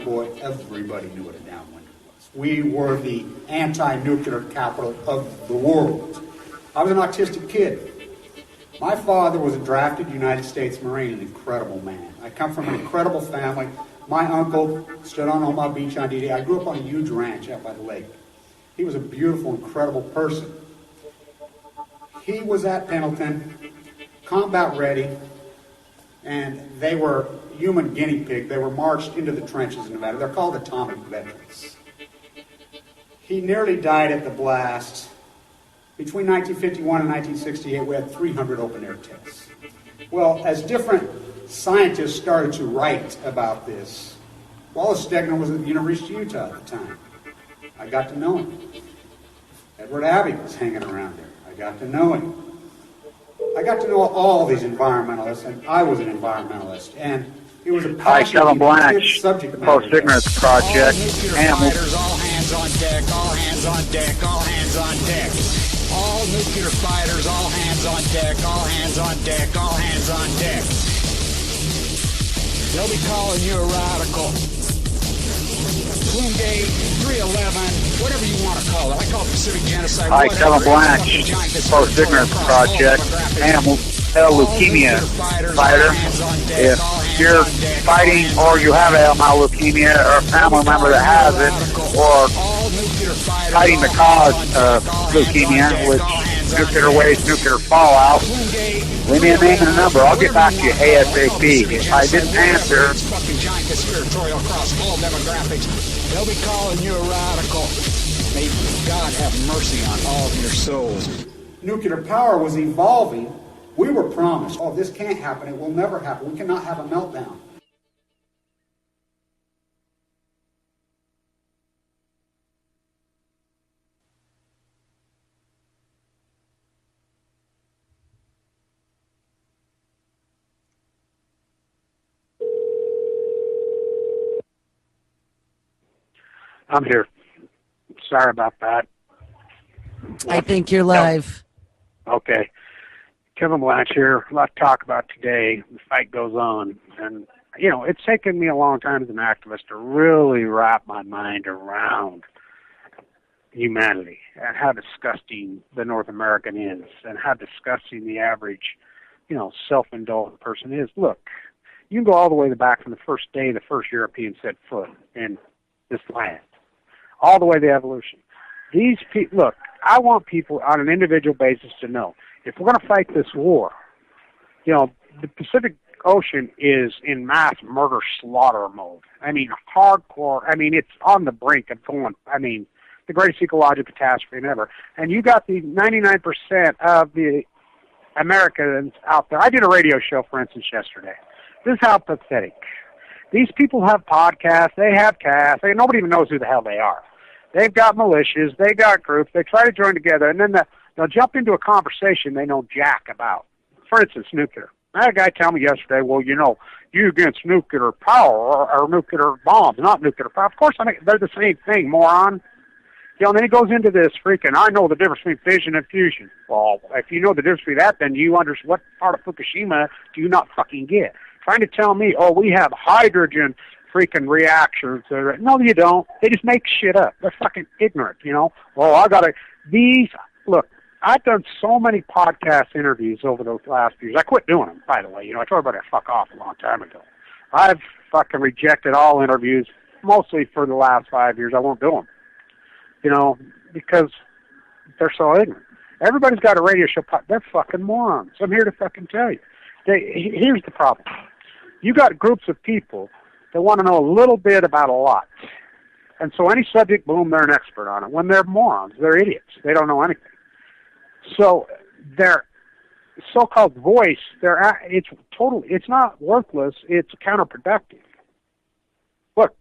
boy, everybody knew what a downwinder was. We were the anti-nuclear capital of the world. I was an autistic kid. My father was a drafted United States Marine, an incredible man. I come from an incredible family. My uncle stood on Omaha Beach on D-Day. I grew up on a huge ranch out by the lake. He was a beautiful, incredible person. He was at Pendleton, combat ready, and they were human guinea pig. They were marched into the trenches in Nevada. They're called atomic veterans. He nearly died at the blast. Between 1951 and 1968, we had 300 open-air tests. Well, as different scientists started to write about this, Wallace Stegner was at the University of Utah at the time. I got to know him. Edward Abbey was hanging around there. I got to know him. I got to know all these environmentalists, and I was an environmentalist, and it was a passionate Blanch, subject matter. Post-Ignorance Project. All fighters, all hands on deck, all hands on deck, all hands on deck. All nuclear fighters, all hands on deck, all hands on deck, all hands on deck. They'll be calling you a radical. Bloomgate, 311, whatever you want to call it. I call it Pacific Genocide. Hi, Kevin Blanch, Post-Ignorance Project, AML leukemia fighter. If you're fighting or you have AML leukemia or a family member that has it, or fighting the cause of leukemia, which nuclear waste, nuclear fallout, leave me a name and a number. I'll get back to you ASAP. If I didn't answer, they'll be calling you a radical. May God have mercy on all of your souls. Nuclear power was evolving. We were promised, oh, this can't happen. It will never happen. We cannot have a meltdown. I'm here. Sorry about that. I think you're live. Okay. Kevin Blanch here. A lot to talk about today. The fight goes on. And, you know, it's taken me a long time as an activist to really wrap my mind around humanity and how disgusting the North American is and how disgusting the average, you know, self-indulgent person is. Look, you can go all the way back from the first day the first European set foot in this land, all the way to evolution. These people, look, I want people on an individual basis to know, if we're going to fight this war, you know, the Pacific Ocean is in mass murder slaughter mode. I mean, hardcore. I mean, it's on the brink of going, I mean, the greatest ecological catastrophe ever. And you got the 99% of the Americans out there. I did a radio show, for instance, yesterday. This is how pathetic. These people have podcasts, they have casts, nobody even knows who the hell they are. They've got militias, they got groups, they try to join together, and then they'll jump into a conversation they know jack about. For instance, nuclear. I had a guy tell me yesterday, well, you know, you against nuclear power or nuclear bombs, not nuclear power. Of course, I mean, they're the same thing, moron. You know, and then he goes into this freaking, I know the difference between fission and fusion. Well, if you know the difference between that, then you understand what part of Fukushima do you not fucking get? Trying to tell me, oh, we have hydrogen freaking reactions. No, you don't. They just make shit up. They're fucking ignorant, you know. Well, look, I've done so many podcast interviews over those last few years. I quit doing them, by the way. You know, I told everybody to fuck off a long time ago. I've fucking rejected all interviews, mostly for the last 5 years. I won't do them, you know, because they're so ignorant. Everybody's got a radio show. They're fucking morons. I'm here to fucking tell you. Here's the problem. You got groups of people that want to know a little bit about a lot. And so any subject, boom, they're an expert on it. When they're morons, they're idiots. They don't know anything. So their so-called voice, it's not worthless, it's counterproductive. Look,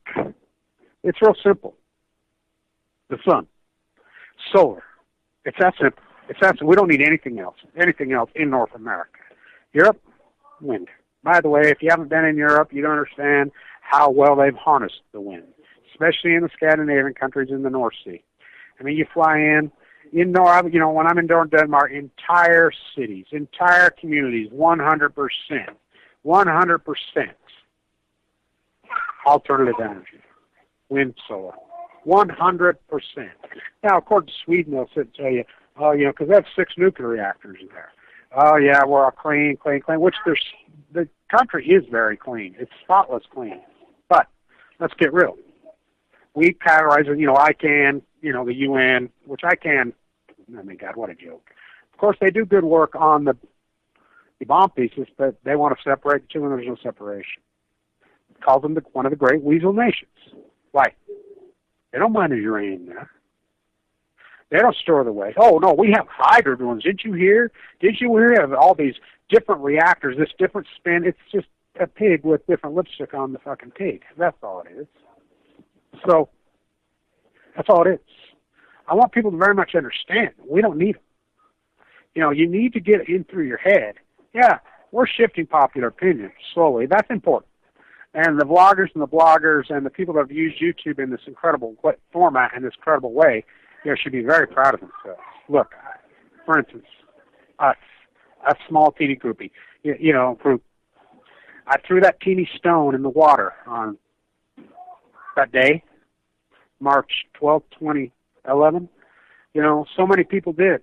it's real simple. The sun, solar, it's that simple. It's that simple. We don't need anything else in North America. Europe, wind. By the way, if you haven't been in Europe, you don't understand how well they've harnessed the wind, especially in the Scandinavian countries in the North Sea. I mean, you fly in, you know, when I'm in Denmark, entire cities, entire communities, 100% alternative energy. wind, solar. 100%. Now, of course, Sweden will sit and tell you, oh, because they have 6 nuclear reactors in there. Oh, yeah, we're all clean, which the country is very clean. It's spotless clean. But let's get real. We categorize it, ICANN, the UN, which ICANN, I mean, God, what a joke. Of course, they do good work on the bomb pieces, but they want to separate the two, and there's no separation. Call them one of the great weasel nations. Why? They don't mind the uranium there. They don't store the waste. Oh, no, we have hybrid ones. Did you hear? Of all these different reactors, this different spin? It's just a pig with different lipstick on the fucking pig. That's all it is. So, that's all it is. I want people to very much understand. We don't need them. You need to get in through your head. Yeah, we're shifting popular opinion slowly. That's important. And the vloggers and the bloggers and the people that have used YouTube in this incredible format and this incredible way, should be very proud of themselves. Look, for instance, us, a small teeny groupie, group. I threw that teeny stone in the water on that day, March 12th, 2011. So many people did.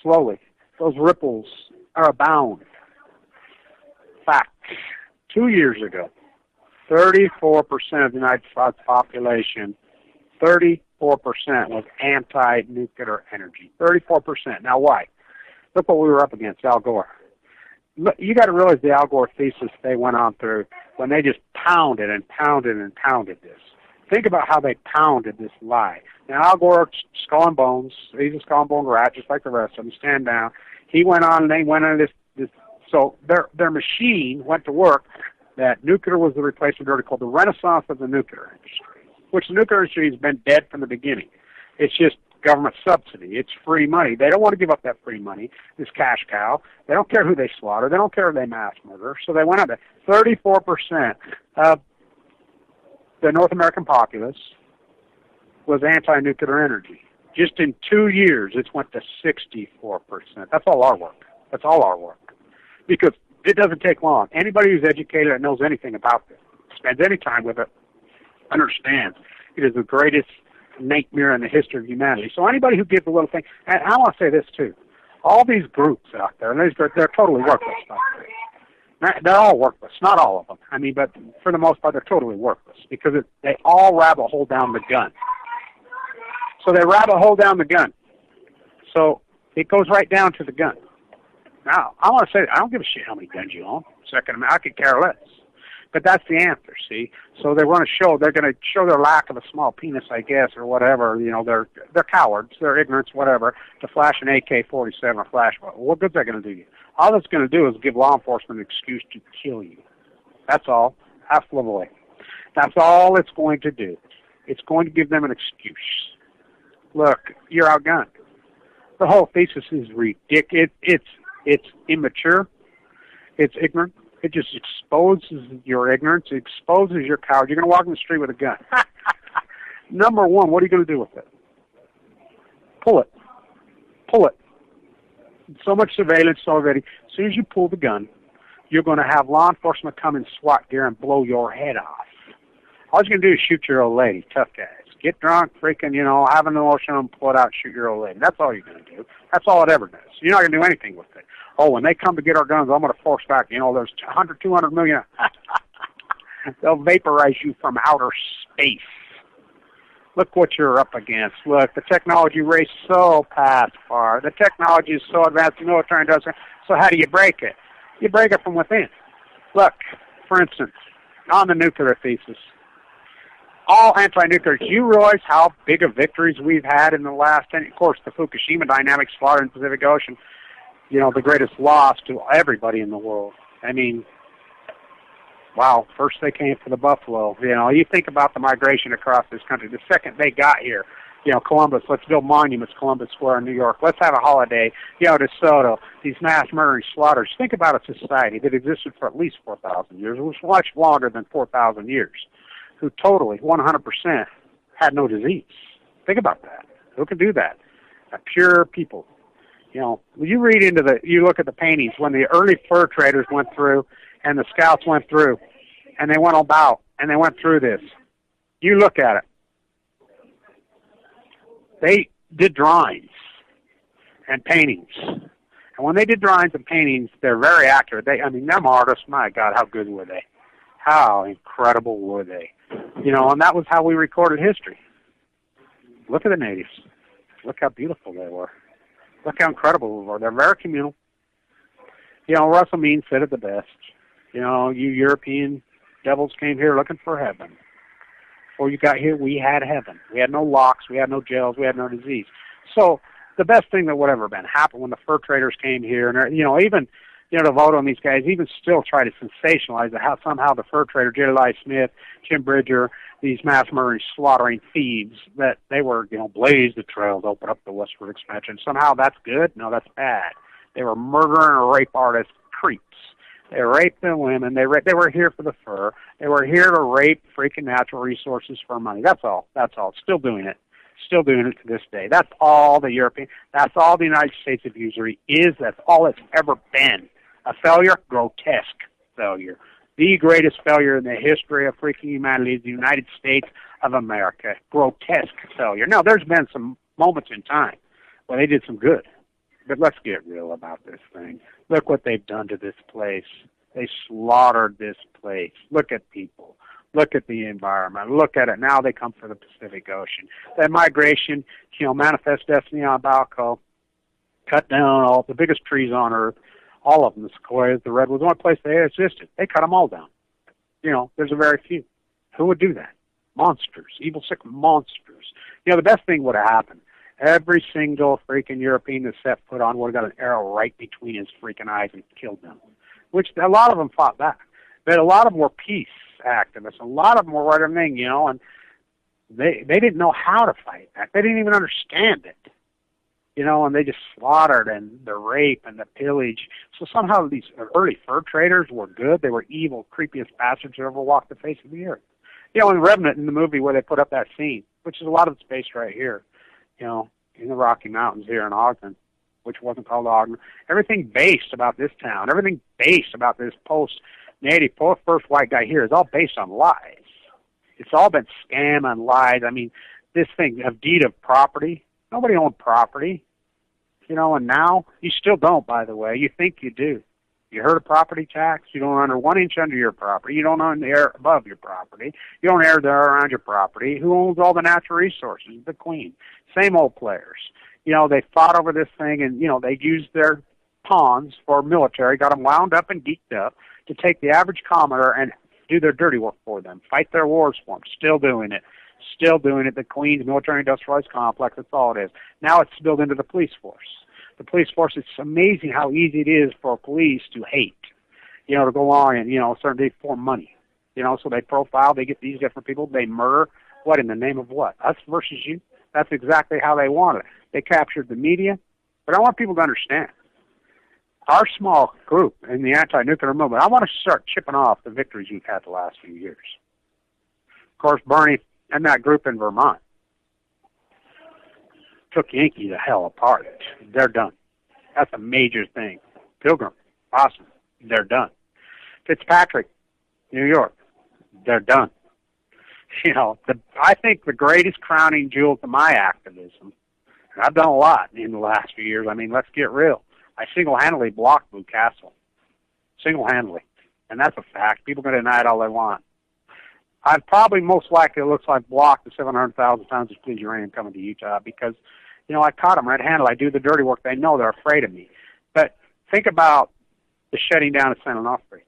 Slowly. Those ripples are abound. In fact, 2 years ago, 34% of the United States population, 34% was anti-nuclear energy. 34%. Now, why? Look what we were up against, Al Gore. Look, you got to realize the Al Gore thesis they went on through when they just pounded and pounded and pounded this. Think about how they pounded this lie. Now, Al Gore, skull and bones, he's a skull and bone rat, just like the rest of them, stand down. He went on and they went on this. So their machine went to work that nuclear was the replacement of called the renaissance of the nuclear industry, which the nuclear industry has been dead from the beginning. It's just government subsidy. It's free money. They don't want to give up that free money, this cash cow. They don't care who they slaughter. They don't care who they mass murder. So they went up to 34% of the North American populace was anti-nuclear energy. Just in 2 years, it's went to 64%. That's all our work. That's all our work. Because it doesn't take long. Anybody who's educated and knows anything about this, spends any time with it, understands it is the greatest nightmare in the history of humanity. So anybody who gives a little thing, and I want to say this too, all these groups out there, and they're totally worthless. They're all worthless, not all of them. I mean, but for the most part, they're totally worthless because they all rabbit hole down the gun. So they rabbit hole down the gun. So it goes right down to the gun. Now, I want to say, I don't give a shit how many guns you own. Second Amendment, I could care less. But that's the answer, see? So they're going to show their lack of a small penis, I guess, or whatever. They're cowards, they're ignorance, whatever, to flash an AK-47 or flash. What good's that going to do you? All that's going to do is give law enforcement an excuse to kill you. That's all. Absolutely. That's all it's going to do. It's going to give them an excuse. Look, you're outgunned. The whole thesis is ridiculous. It's immature. It's ignorant. It just exposes your ignorance. It exposes your coward. You're going to walk in the street with a gun. Number one, what are you going to do with it? Pull it. Pull it. So much surveillance already. As soon as you pull the gun, you're going to have law enforcement come in SWAT gear and blow your head off. All you're going to do is shoot your old lady. Tough guys. Get drunk, freaking, have an emotion and pull it out, shoot your old lady. That's all you're going to do. That's all it ever does. You're not going to do anything with it. Oh, when they come to get our guns, I'm going to force back. There's 100, 200 million. They'll vaporize you from outer space. Look what you're up against. Look, the technology race so past far. The technology is so advanced, the military doesn't. So how do you break it? You break it from within. Look, for instance, on the nuclear thesis, all anti-nuclear, do you realize how big of victories we've had in the last 10? Of course, the Fukushima dynamic slaughter in the Pacific Ocean, the greatest loss to everybody in the world. I mean, wow, first they came for the buffalo. You think about the migration across this country. The second they got here, Columbus, let's build monuments, Columbus Square in New York. Let's have a holiday, DeSoto, these mass murdering slaughters. Think about a society that existed for at least 4,000 years. It was much longer than 4,000 years. Who totally, 100%, had no disease. Think about that. Who can do that? A pure people. You look at the paintings, when the early fur traders went through and the scouts went through and they went about and they went through this. You look at it. They did drawings and paintings. And when they did drawings and paintings, they're very accurate. Them artists, my God, how good were they? How incredible were they? And that was how we recorded history. Look at the natives. Look how beautiful they were. Look how incredible they were. They're very communal. Russell Means said it the best. You European devils came here looking for heaven. Before you got here, we had heaven. We had no locks. We had no jails. We had no disease. So the best thing that would ever been happened when the fur traders came here, and even to vote on these guys, even still try to sensationalize it, how somehow the fur trader, Jedediah Smith, Jim Bridger, these mass murdering, slaughtering thieves, that they were, blazed the trail to open up the westward expansion. Somehow that's good? No, that's bad. They were murdering or rape artist creeps. They raped the women. They were here for the fur. They were here to rape freaking natural resources for money. That's all. Still doing it. Still doing it to this day. That's all the United States of usury is. That's all it's ever been. A failure, grotesque failure. The greatest failure in the history of freaking humanity is the United States of America. Grotesque failure. Now, there's been some moments in time where they did some good. But let's get real about this thing. Look what they've done to this place. They slaughtered this place. Look at people. Look at the environment. Look at it. Now they come for the Pacific Ocean. That migration, Manifest Destiny on Balco, cut down all the biggest trees on Earth, all of them, the sequoias, the redwoods, the only place they existed. They cut them all down. There's a very few. Who would do that? Monsters. Evil, sick monsters. The best thing would have happened. Every single freaking European that set foot on would have got an arrow right between his freaking eyes and killed them, which a lot of them fought back. But a lot of them were peace activists. A lot of them were right everything, and they didn't know how to fight back. They didn't even understand it, and they just slaughtered and the rape and the pillage. So somehow these early fur traders were good. They were evil, creepiest bastards who ever walked the face of the earth. In Revenant in the movie where they put up that scene, which is a lot of the space right here, in the Rocky Mountains here in Ogden, which wasn't called Ogden. Everything based about this town, everything based about this post-native, first white guy here is all based on lies. It's all been scam and lies. This thing of deed of property, nobody owned property, and now you still don't, by the way. You think you do. You heard of property tax? You don't own 1 inch under your property. You don't own the air above your property. You don't air the air around your property. Who owns all the natural resources? The Queen. Same old players. They fought over this thing, and, they used their pawns for military, got them wound up and geeked up to take the average commoner and do their dirty work for them, fight their wars for them. Still doing it. Still doing it. The Queen's military-industrialized complex, that's all it is. Now it's built into the police force. The police force, it's amazing how easy it is for police to hate, to go on and, certainly for money. So they profile, they get these different people, they murder. What, in the name of what? Us versus you? That's exactly how they want it. They captured the media. But I want people to understand, our small group in the anti-nuclear movement, I want to start chipping off the victories we've had the last few years. Of course, Bernie and that group in Vermont took Yankee the hell apart. They're done. That's a major thing. Pilgrim, Boston, they're done. Fitzpatrick, New York, they're done. I think the greatest crowning jewel to my activism, and I've done a lot in the last few years, let's get real. I single-handedly blocked Blue Castle. Single-handedly. And that's a fact. People can deny it all they want. I've probably most likely, it looks like, blocked the 700,000 tons of depleted uranium coming to Utah because, I caught them red-handed. I do the dirty work. They know they're afraid of me. But think about the shutting down of San Onofre.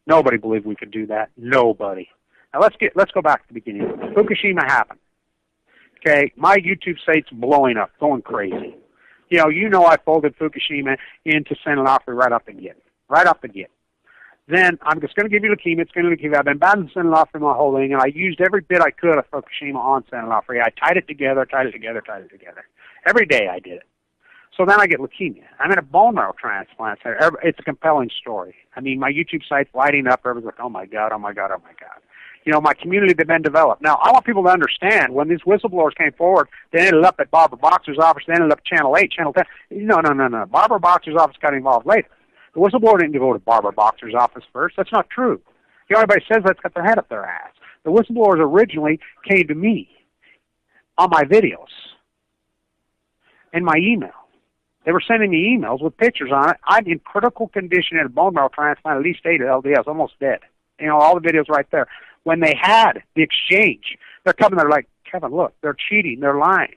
Nobody believed we could do that. Nobody. Now let's go back to the beginning. Fukushima happened. Okay, my YouTube site's blowing up, going crazy. I folded Fukushima into San Onofre right off the get. Then I'm just going to give you leukemia. It's going to leukemia. I've been battling San Onofre my whole thing, and I used every bit I could of Fukushima on San Onofre. I tied it together. Every day I did it. So then I get leukemia. I'm in a bone marrow transplant center. It's a compelling story. My YouTube site's lighting up. Everyone's like, oh, my God. My community had been developed. Now, I want people to understand, when these whistleblowers came forward, they ended up at Barbara Boxer's office. They ended up at Channel 8, Channel 10. No. Barbara Boxer's office got involved later. The whistleblower didn't go to Barbara Boxer's office first. That's not true. Anybody says that's got their head up their ass. The whistleblowers originally came to me on my videos and my email. They were sending me emails with pictures on it. I'm in critical condition at a bone marrow transplant, at least 8 LDS, almost dead. You know, all the videos right there. When they had the exchange, they're coming, they're like, Kevin, look, they're cheating, they're lying.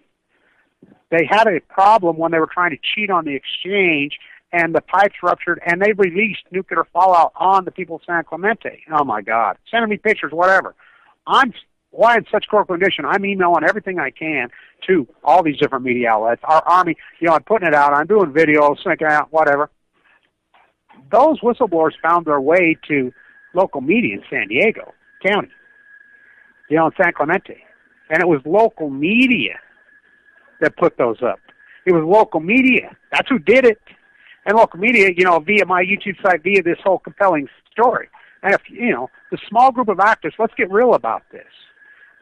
They had a problem when they were trying to cheat on the exchange, and the pipes ruptured, and they released nuclear fallout on the people of San Clemente. Oh, my God. Sending me pictures, whatever. Why in such critical condition? I'm emailing everything I can to all these different media outlets. Our Army, you know, I'm putting it out. I'm doing videos, syncing out, whatever. Those whistleblowers found their way to local media in San Diego County, you know, in San Clemente. And it was local media that put those up. It was local media. That's who did it. And local media, you know, via my YouTube site, via this whole compelling story. And if, you know, the small group of activists, let's get real about this.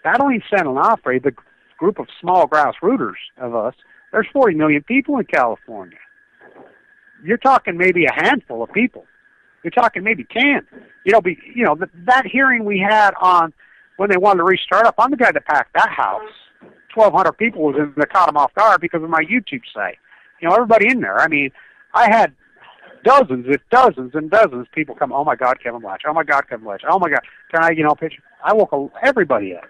Battling in San Onofre, the group of small grassrooters of us, there's 40 million people in California. You're talking maybe a handful of people. You're talking maybe 10. That hearing we had on when they wanted to restart up, I'm the guy that packed that house. 1,200 people was in the caught them off guard because of my YouTube site. You know, everybody in there. I mean, I had dozens and dozens of people come, oh, my God, Kevin Blanch. Oh, my God, Kevin Blanch. Oh, my God. Can I, picture? I woke everybody up.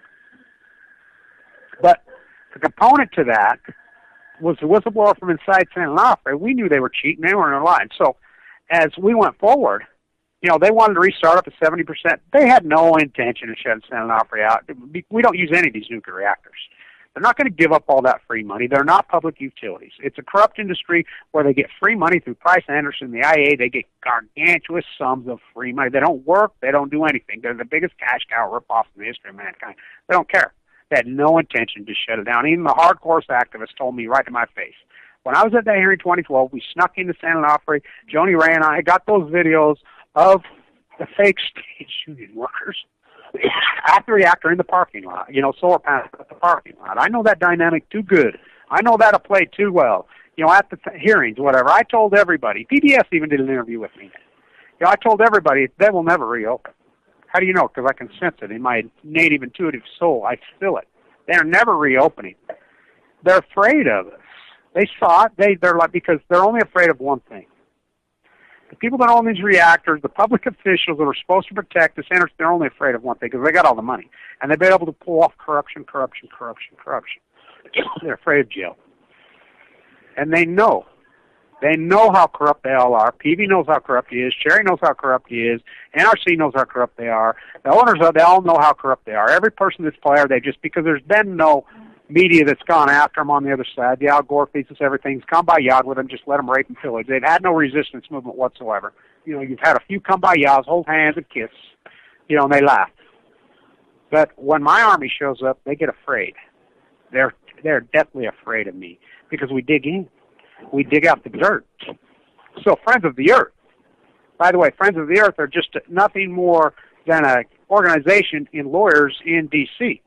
But the component to that was the whistleblower from inside San Onofre. We knew they were cheating. They weren't lying. So as we went forward, they wanted to restart up at 70%. They had no intention of shutting San Onofre out. We don't use any of these nuclear reactors. They're not going to give up all that free money. They're not public utilities. It's a corrupt industry where they get free money through Price Anderson, the IA. They get gargantuous sums of free money. They don't work. They don't do anything. They're the biggest cash cow ripoff in the history of mankind. They don't care. They had no intention to shut it down. Even the hardcore activists told me right to my face. When I was at that hearing in 2012, we snuck into San Onofre. Joni Ray and I got those videos of the fake state shooting workers at the reactor in the parking lot, solar panels at the parking lot. I know that dynamic too good. I know that'll play too well, at the hearings, whatever. I told everybody. PBS even did an interview with me. I told everybody they will never reopen. How do you know? Because I can sense it in my native intuitive soul. I feel it. They're never reopening. They're afraid of us. They saw it. They're like, because they're only afraid of one thing. The people that own these reactors, the public officials that are supposed to protect the centers, they're only afraid of one thing because they got all the money. And they've been able to pull off corruption. They're afraid of jail. And they know. They know how corrupt they all are. PV knows how corrupt he is. Sherry knows how corrupt he is. NRC knows how corrupt they are. The owners, they all know how corrupt they are. Every person that's player, because there's been no media that's gone after them on the other side. The Al Gore thesis, everything's come by yard with them, just let them rape and pillage. They've had no resistance movement whatsoever. You've had a few come by yaws, hold hands and kiss, and they laugh. But when my army shows up, they get afraid. They're deathly afraid of me because we dig in. We dig out the dirt. So Friends of the Earth, by the way, Friends of the Earth are just nothing more than an organization in lawyers in D.C.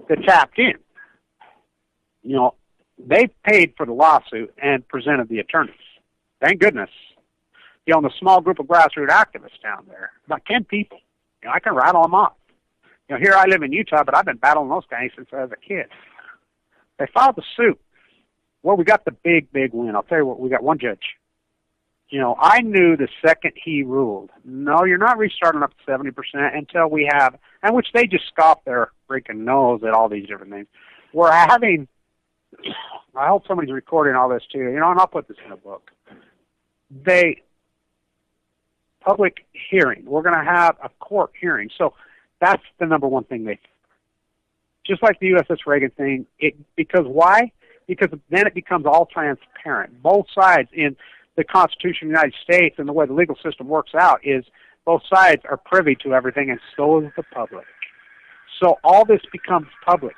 that tapped in. They paid for the lawsuit and presented the attorneys. Thank goodness. The small group of grassroots activists down there, about 10 people. I can rattle them off. Here I live in Utah, but I've been battling those guys since I was a kid. They filed the suit. Well, we got the big win. I'll tell you what, we got one judge. I knew the second he ruled, no, you're not restarting up to 70% until we have, and which they just scoffed their freaking nose at all these different things. We're having, I hope somebody's recording all this too, and I'll put this in a book. Public hearing. We're going to have a court hearing. So that's the number one thing just like the USS Reagan thing, because why? Because then it becomes all transparent. Both sides in the Constitution of the United States and the way the legal system works out is both sides are privy to everything, and so is the public. So all this becomes public.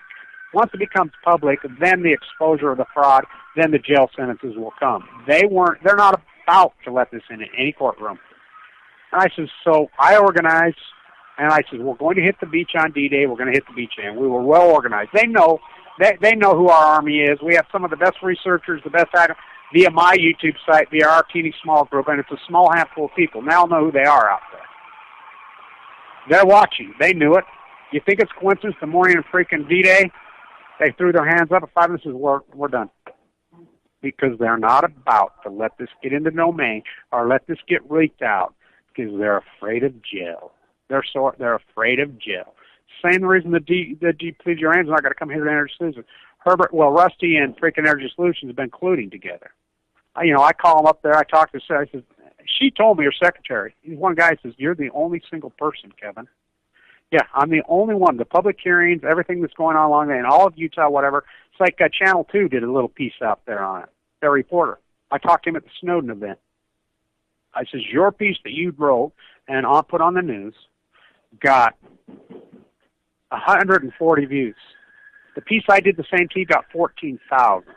Once it becomes public, then the exposure of the fraud, then the jail sentences will come. They're not about to let this in any courtroom. And I said, so I organized, and I said, we're going to hit the beach on D-Day. We're going to hit the beach, and we were well organized. They know who our Army is. We have some of the best researchers, the best via my YouTube site, via our teeny small group, and it's a small handful of people. Now know who they are out there. They're watching. They knew it. You think it's coincidence the morning of freaking D-Day, they threw their hands up at 5 minutes and said, we're done. Because they're not about to let this get into domain or let this get leaked out because they're afraid of jail. They're afraid of jail. Same reason the Depleted Uranium's not going to come here to Energy Solutions. Rusty and freaking Energy Solutions have been colluding together. I call them up there. I talk to her. I said, she told me, her secretary, one guy says, you're the only single person, Kevin. Yeah, I'm the only one. The public hearings, everything that's going on along there, in all of Utah, whatever. It's like Channel 2 did a little piece out there on it. Their reporter. I talked to him at the Snowden event. I says, your piece that you wrote and put on the news got 140 views. The piece I did the same to got 14,000.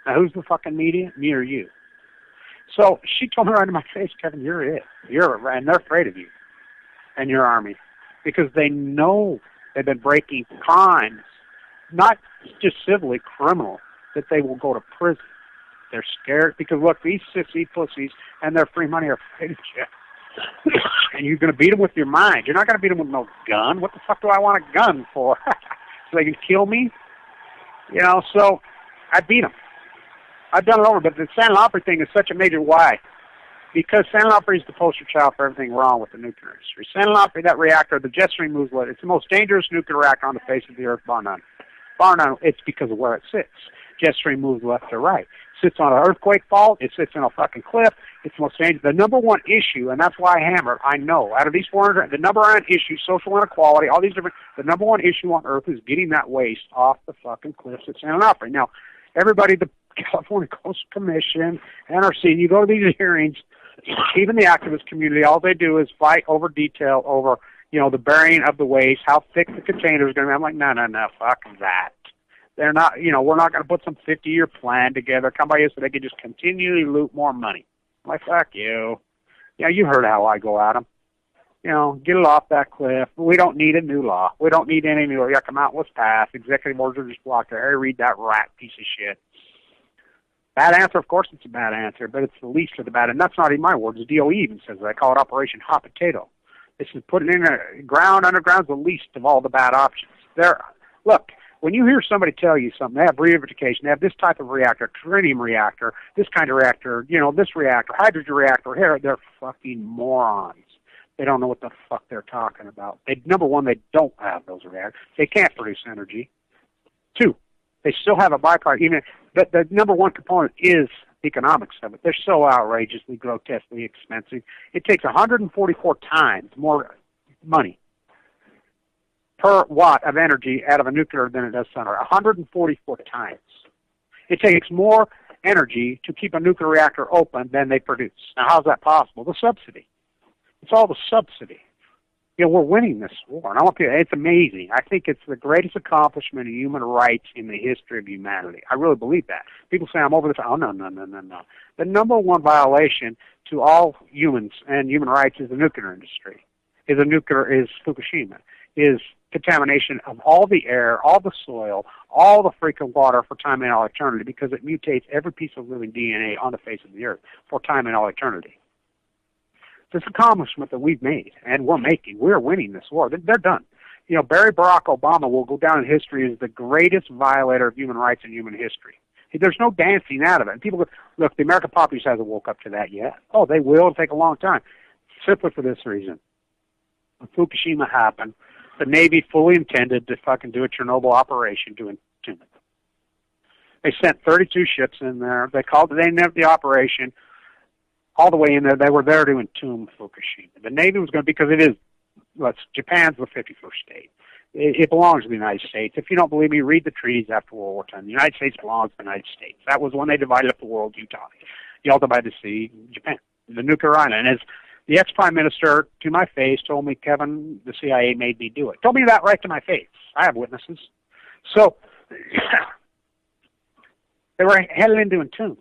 Now, who's the fucking media? Me or you? So she told me right in my face, Kevin, you're it. And they're afraid of you and your army because they know they've been breaking crimes, not just civilly, criminal, that they will go to prison. They're scared because, look, these sissy pussies and their free money are afraid of you. And you're going to beat them with your mind. You're not going to beat them with no gun. What the fuck do I want a gun for? So they can kill me? So I beat them. I've done it over, but the San Onofre thing is such a major why. Because San Onofre is the poster child for everything wrong with the nuclear industry. San Onofre, that reactor, the jet stream moves left. It's the most dangerous nuclear reactor on the face of the earth, bar none. Bar none, it's because of where it sits. Jet stream moves left to right. Sits on an earthquake fault. It sits in a fucking cliff. It's the most dangerous. The number one issue, and that's why I hammer, I know, out of these 400, the number one issue, social inequality, all these different, the number one issue on earth is getting that waste off the fucking cliffs at San Onofre. Now, everybody, the California Coastal Commission, NRC, you go to these hearings, even the activist community, all they do is fight over detail, over, the burying of the waste, how thick the container is going to be. I'm like, no, fuck that. They're not, we're not going to put some 50-year plan together, come by here so they can just continually loot more money. I'm like, fuck you. You heard how I go at them. Get it off that cliff. We don't need a new law. We don't need any new law. Yeah, come out, let's pass. Executive orders are just blocked there. I read that rat piece of shit. Bad answer, of course it's a bad answer, but it's the least of the bad. And that's not even my words. The DOE even says that. I call it Operation Hot Potato. This is putting in underground's the least of all the bad options. Look, when you hear somebody tell you something, they have reunification, they have this type of reactor, tritium reactor, this kind of reactor, this reactor, hydrogen reactor, here, they're fucking morons. They don't know what the fuck they're talking about. Number one, they don't have those reactors. They can't produce energy. Two, they still have a byproduct. But the number one component is economics of it. They're so outrageously, grotesquely expensive. It takes 144 times more money per watt of energy out of a nuclear than it does sun. 144 times. It takes more energy to keep a nuclear reactor open than they produce. Now, how's that possible? The subsidy. It's all the subsidy. We're winning this war, and it's amazing. I think it's the greatest accomplishment of human rights in the history of humanity. I really believe that. People say I'm over this. Oh, no. The number one violation to all humans and human rights is the nuclear industry. Is Fukushima. Is contamination of all the air, all the soil, all the freaking water for time and all eternity, because it mutates every piece of living DNA on the face of the earth for time and all eternity. This accomplishment that we've made, and we're winning this war. They're done. Barack Obama will go down in history as the greatest violator of human rights in human history. There's no dancing out of it. And people go, look, the American populace hasn't woke up to that yet. Oh, they will. It'll take a long time. Simply for this reason. When Fukushima happened, the Navy fully intended to fucking do a Chernobyl operation to entomb it. They sent 32 ships in there. They named the operation all the way in there. They were there to entomb Fukushima. The Navy was going to, because Japan's the 51st state. It belongs to the United States. If you don't believe me, read the treaties after World War X. The United States belongs to the United States. That was when they divided up the world, Utah, Yalta by the Sea, Japan, the nuclear island. And as the ex-prime minister, to my face, told me, Kevin, the CIA made me do it. Told me that right to my face. I have witnesses. So they were headed into entomb.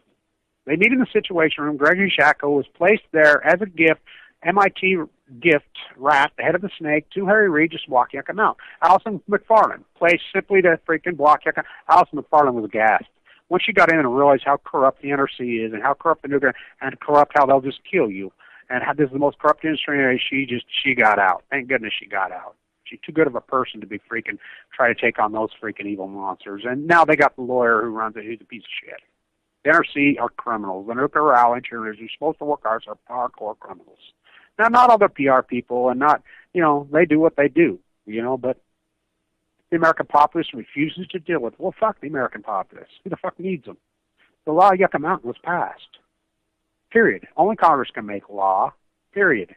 They meet in the Situation Room. Gregory Shacko was placed there as a gift, MIT gift rat, the head of the snake, to Harry Reid, just block yuck him out. Alison McFarland, placed simply to freaking block yuck. Alison McFarland was aghast. Once she got in and realized how corrupt the NRC is and how corrupt the nuclear, and corrupt how they'll just kill you, and how this is the most corrupt industry, she got out. Thank goodness she got out. You're too good of a person to be freaking try to take on those freaking evil monsters. And now they got the lawyer who runs it, who's a piece of shit. The NRC are criminals. The nuclear rally engineers who are supposed to work hard are hardcore criminals. Now, not all the PR people, and not, they do what they do, but the American populace refuses to deal with it. Well, fuck the American populace. Who the fuck needs them? The law of Yucca Mountain was passed. Period. Only Congress can make law. Period.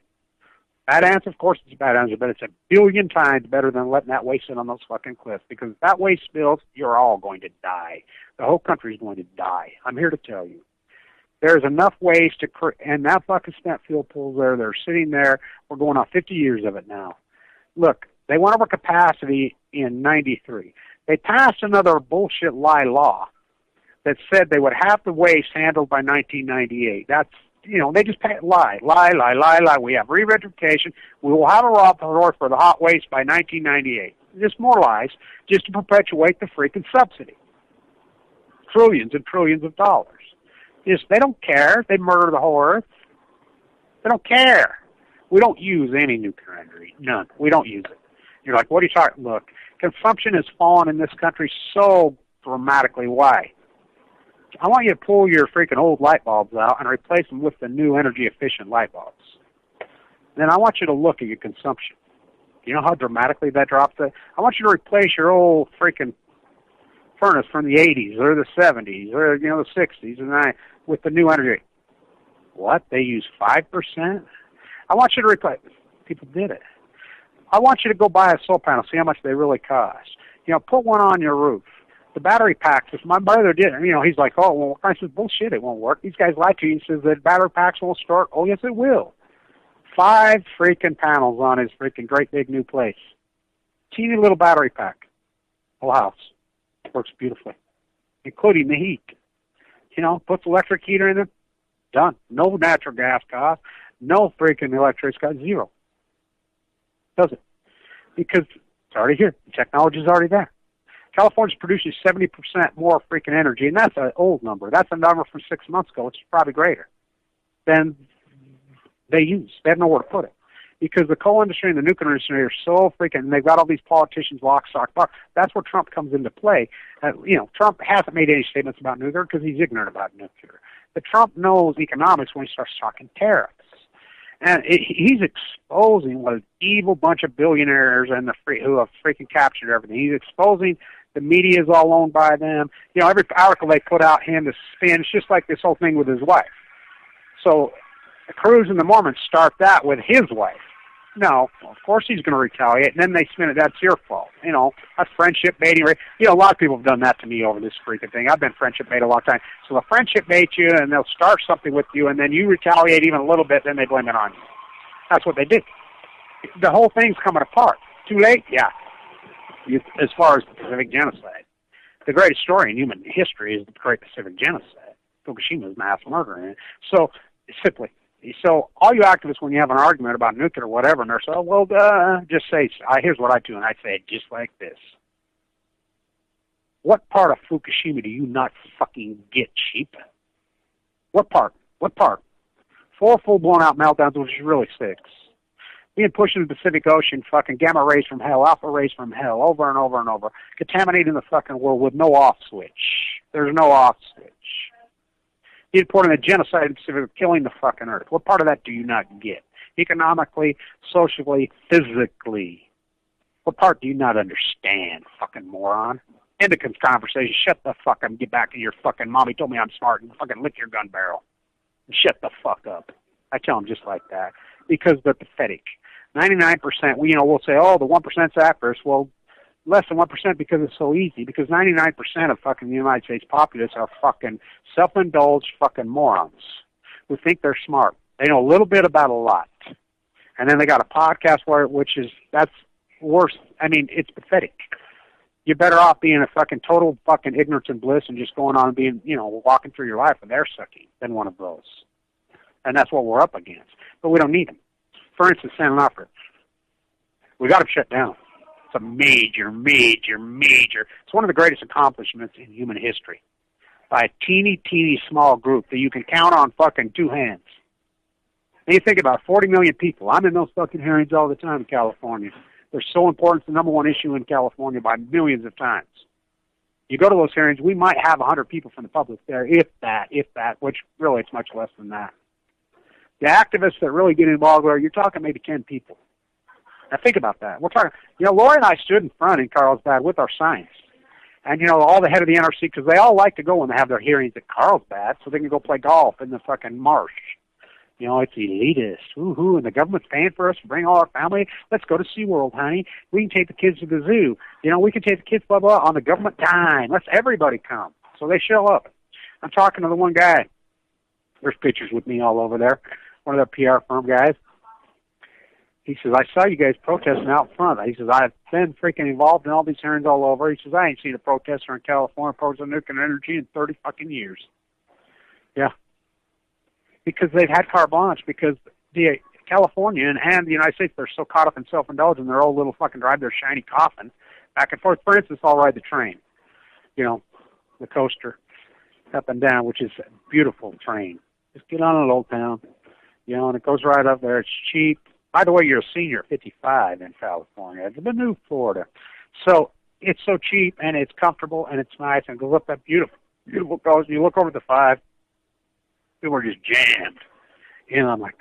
Bad answer, of course it's a bad answer, but it's a billion times better than letting that waste sit on those fucking cliffs. Because if that waste spills, you're all going to die. The whole country's going to die. I'm here to tell you. There's enough waste and that fucking spent fuel pools there, they're sitting there. We're going on 50 years of it now. Look, they went over capacity in 93. They passed another bullshit lie law that said they would have the waste handled by 1998. That's, they just lie. We have re-verification. We will have a law for the hot waste by 1998. Just more lies, just to perpetuate the freaking subsidy. Trillions and trillions of dollars. They don't care. They murder the whole earth. They don't care. We don't use any nuclear energy. None. We don't use it. You're like, what are you talking? Look, consumption has fallen in this country so dramatically. Why? I want you to pull your freaking old light bulbs out and replace them with the new energy-efficient light bulbs. Then I want you to look at your consumption. You know how dramatically that drops? I want you to replace your old freaking furnace from the 80s or the 70s or, the 60s and with the new energy. What? They use 5%? I want you to replace. People did it. I want you to go buy a solar panel, see how much they really cost. Put one on your roof. The battery packs, if my brother did, he's like, oh, well, I said, bullshit, it won't work. These guys lie to you. He says that battery packs won't start. Oh, yes, it will. 5 freaking panels on his freaking great big new place. Teeny little battery pack. Whole house. Works beautifully, including the heat. Puts electric heater in it. Done. No natural gas cost. No freaking electricity cost. Zero. Does it? Because it's already here. The technology's already there. California produces 70% more freaking energy, and that's an old number. That's a number from 6 months ago, which is probably greater than they use. They have nowhere to put it. Because the coal industry and the nuclear industry are so freaking, and they've got all these politicians lock, stock, bar. That's where Trump comes into play. Trump hasn't made any statements about nuclear because he's ignorant about nuclear. But Trump knows economics when he starts talking tariffs. And he's exposing what an evil bunch of billionaires and who have freaking captured everything. He's exposing the media is all owned by them. Every article they put out him to spin, it's just like this whole thing with his wife. So the Cruz and the Mormons start that with his wife. No, of course he's going to retaliate, and then they spin it, that's your fault. That's friendship baiting. A lot of people have done that to me over this freaking thing. I've been friendship bait a long time. So the friendship bait you, and they'll start something with you, and then you retaliate even a little bit, then they blame it on you. That's what they do. The whole thing's coming apart. Too late? Yeah. As far as the Pacific Genocide. The greatest story in human history is the Great Pacific Genocide. Fukushima's mass murder. So, simply. So all you activists, when you have an argument about nuclear or whatever, and they're so, just say, here's what I do, and I say it just like this. What part of Fukushima do you not fucking get, sheep? What part? 4 full-blown out meltdowns, which is really 6. Being pushed into the Pacific Ocean, fucking gamma rays from hell, alpha rays from hell, over and over and over, contaminating the fucking world with no off switch. There's no off switch. He's reporting a genocide in the Pacific, killing the fucking earth. What part of that do you not get? Economically, socially, physically. What part do you not understand, fucking moron? End of conversation. Shut the fuck up and get back to your fucking mommy told me I'm smart and fucking lick your gun barrel. And shut the fuck up. I tell them just like that. Because they're pathetic. 99%, we'll say, oh, the 1%'s after us. Well, less than 1% because it's so easy. Because 99% of fucking the United States populace are fucking self-indulged fucking morons who think they're smart. They know a little bit about a lot. And then they got a podcast that's worse. I mean, it's pathetic. You're better off being a fucking total fucking ignorance and bliss and just going on and being, walking through your life with air sucking than one of those. And that's what we're up against. But we don't need them. For instance, San Onofre. We got them shut down. It's a major. It's one of the greatest accomplishments in human history. By a teeny small group that you can count on fucking 2 hands. And you think about 40 million people. I'm in those fucking hearings all the time in California. They're so important. It's the number one issue in California by millions of times. You go to those hearings, we might have 100 people from the public there, if that, which really it's much less than that. The activists that really get involved, you're talking maybe 10 people. Now think about that. We're talking, Lori and I stood in front in Carlsbad with our signs. And, all the head of the NRC, because they all like to go when they have their hearings at Carlsbad so they can go play golf in the fucking marsh. It's elitist. Woo-hoo, and the government's paying for us to bring all our family. Let's go to SeaWorld, honey. We can take the kids to the zoo. We can take the kids, blah, blah, on the government dime. Let's everybody come. So they show up. I'm talking to the one guy. There's pictures with me all over there. One of their PR firm guys. He says, I saw you guys protesting out front. He says, I've been freaking involved in all these hearings all over. He says, I ain't seen a protester in California opposed to nuclear energy in 30 fucking years. Yeah. Because they've had carte blanche, because the California and the United States, they're so caught up in self-indulgence, their old little fucking drive their shiny coffin back and forth. For instance, I'll ride the train, the coaster up and down, which is a beautiful train. Just get on it, Old Town, and it goes right up there. It's cheap. By the way, you're a senior at 55 in California. It's the new Florida. So it's so cheap, and it's comfortable, and it's nice, and it goes up that beautiful coast. You look over the 5, people are just jammed. I'm like,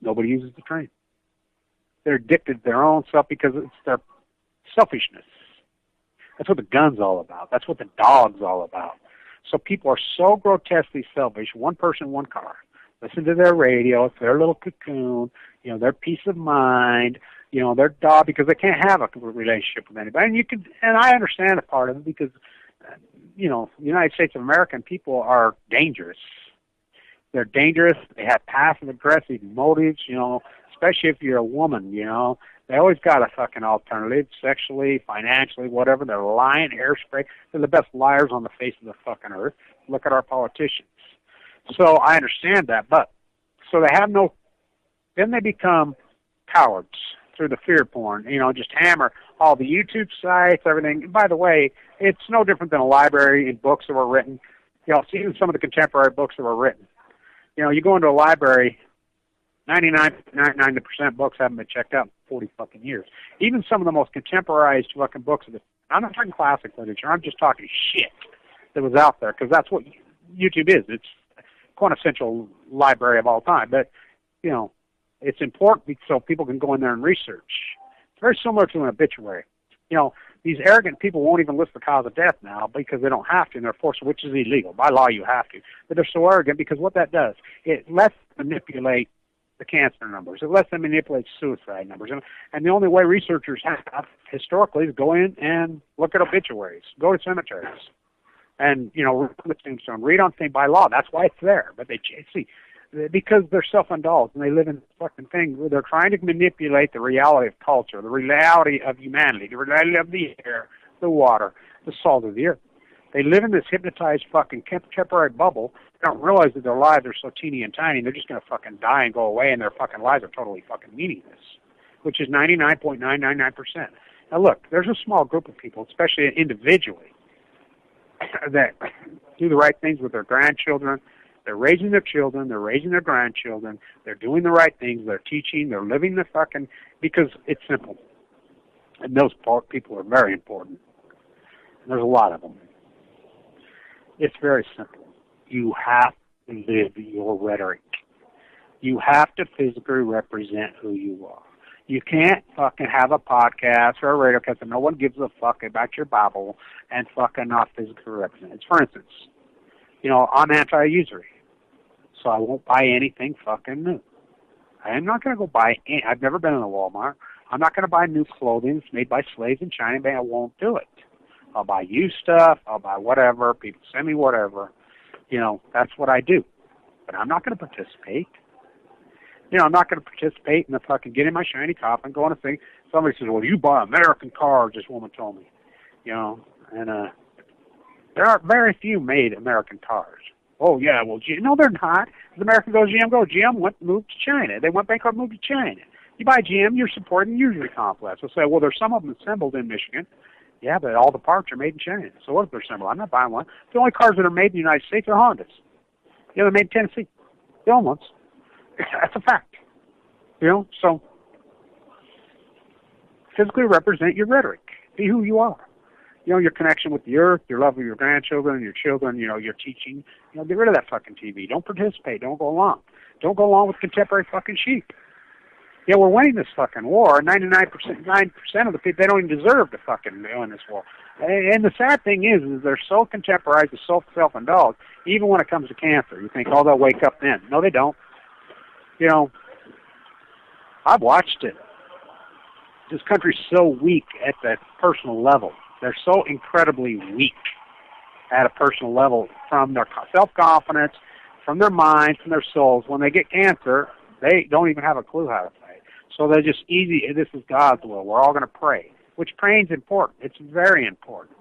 nobody uses the train. They're addicted to their own stuff because it's their selfishness. That's what the gun's all about. That's what the dog's all about. So people are so grotesquely selfish, one person, one car. Listen to their radio, it's their little cocoon, their peace of mind, their dog, because they can't have a relationship with anybody. And I understand a part of it because, United States of American people are dangerous. They're dangerous. They have passive-aggressive motives, especially if you're a woman, They always got a fucking alternative, sexually, financially, whatever. They're lying, hairspray. They're the best liars on the face of the fucking earth. Look at our politicians. So I understand that, but so they have then they become cowards through the fear porn, just hammer all the YouTube sites, everything. And by the way, it's no different than a library and books that were written. Even some of the contemporary books that were written. You go into a library, 99.99% books haven't been checked out in 40 fucking years. Even some of the most contemporized fucking books, I'm not talking classic literature, I'm just talking shit that was out there, because that's what YouTube is. It's quintessential library of all time, but it's important so people can go in there and research. It's very similar to an obituary. These arrogant people won't even list the cause of death now because they don't have to, and they're forced, which is illegal. By law, you have to. But they're so arrogant because what that does, it lets them manipulate the cancer numbers. It lets them manipulate suicide numbers. And the only way researchers have historically is go in and look at obituaries, go to cemeteries. And, read on the tombstone, read on thing by law. That's why it's there. But because they're self-indulged and they live in this fucking thing where they're trying to manipulate the reality of culture, the reality of humanity, the reality of the air, the water, the salt of the earth. They live in this hypnotized fucking temporary bubble. They don't realize that their lives are so teeny and tiny, they're just going to fucking die and go away, and their fucking lives are totally fucking meaningless, which is 99.999%. Now, look, there's a small group of people, especially individually, that do the right things with their grandchildren. They're raising their children. They're raising their grandchildren. They're doing the right things. They're teaching. They're living the fucking, because it's simple. And those people are very important. And there's a lot of them. It's very simple. You have to live your rhetoric. You have to physically represent who you are. You can't fucking have a podcast or a radio cast and no one gives a fuck about your Bible and fucking not physically represent it. For instance, I'm anti-usury, so I won't buy anything fucking new. I am not going to go buy I've never been in a Walmart. I'm not going to buy new clothing that's made by slaves in China, but I won't do it. I'll buy used stuff. I'll buy whatever. People send me whatever. That's what I do. But I'm not going to participate. I'm not going to participate in the fucking getting my shiny coffin, going to thing. Somebody says, well, you buy American cars, this woman told me. And there are very few made American cars. Oh, yeah, well, no, they're not. As American goes, GM goes. GM moved to China. They went bankrupt, moved to China. You buy GM, you're supporting the usury complex. They'll say, well, there's some of them assembled in Michigan. Yeah, but all the parts are made in China. So what if they're assembled? I'm not buying one. The only cars that are made in the United States are Hondas. They're made in Tennessee. The only ones. That's a fact. So physically represent your rhetoric. Be who you are. You know, your connection with the earth, your love of your grandchildren, your children, you know, your teaching. You know, get rid of that fucking TV. Don't participate. Don't go along. Don't go along with contemporary fucking sheep. Yeah, we're winning this fucking war. 99% of the people, they don't even deserve to fucking win this war. And the sad thing is they're so contemporized, they're so self-indulged, even when it comes to cancer. You think, oh, they'll wake up then. No, they don't. You know, I've watched it. This country's so weak at the personal level. They're so incredibly weak at a personal level from their self-confidence, from their minds, from their souls. When they get cancer, they don't even have a clue how to fight. So they're just easy. This is God's will. We're all going to pray, which praying's important. It's very important.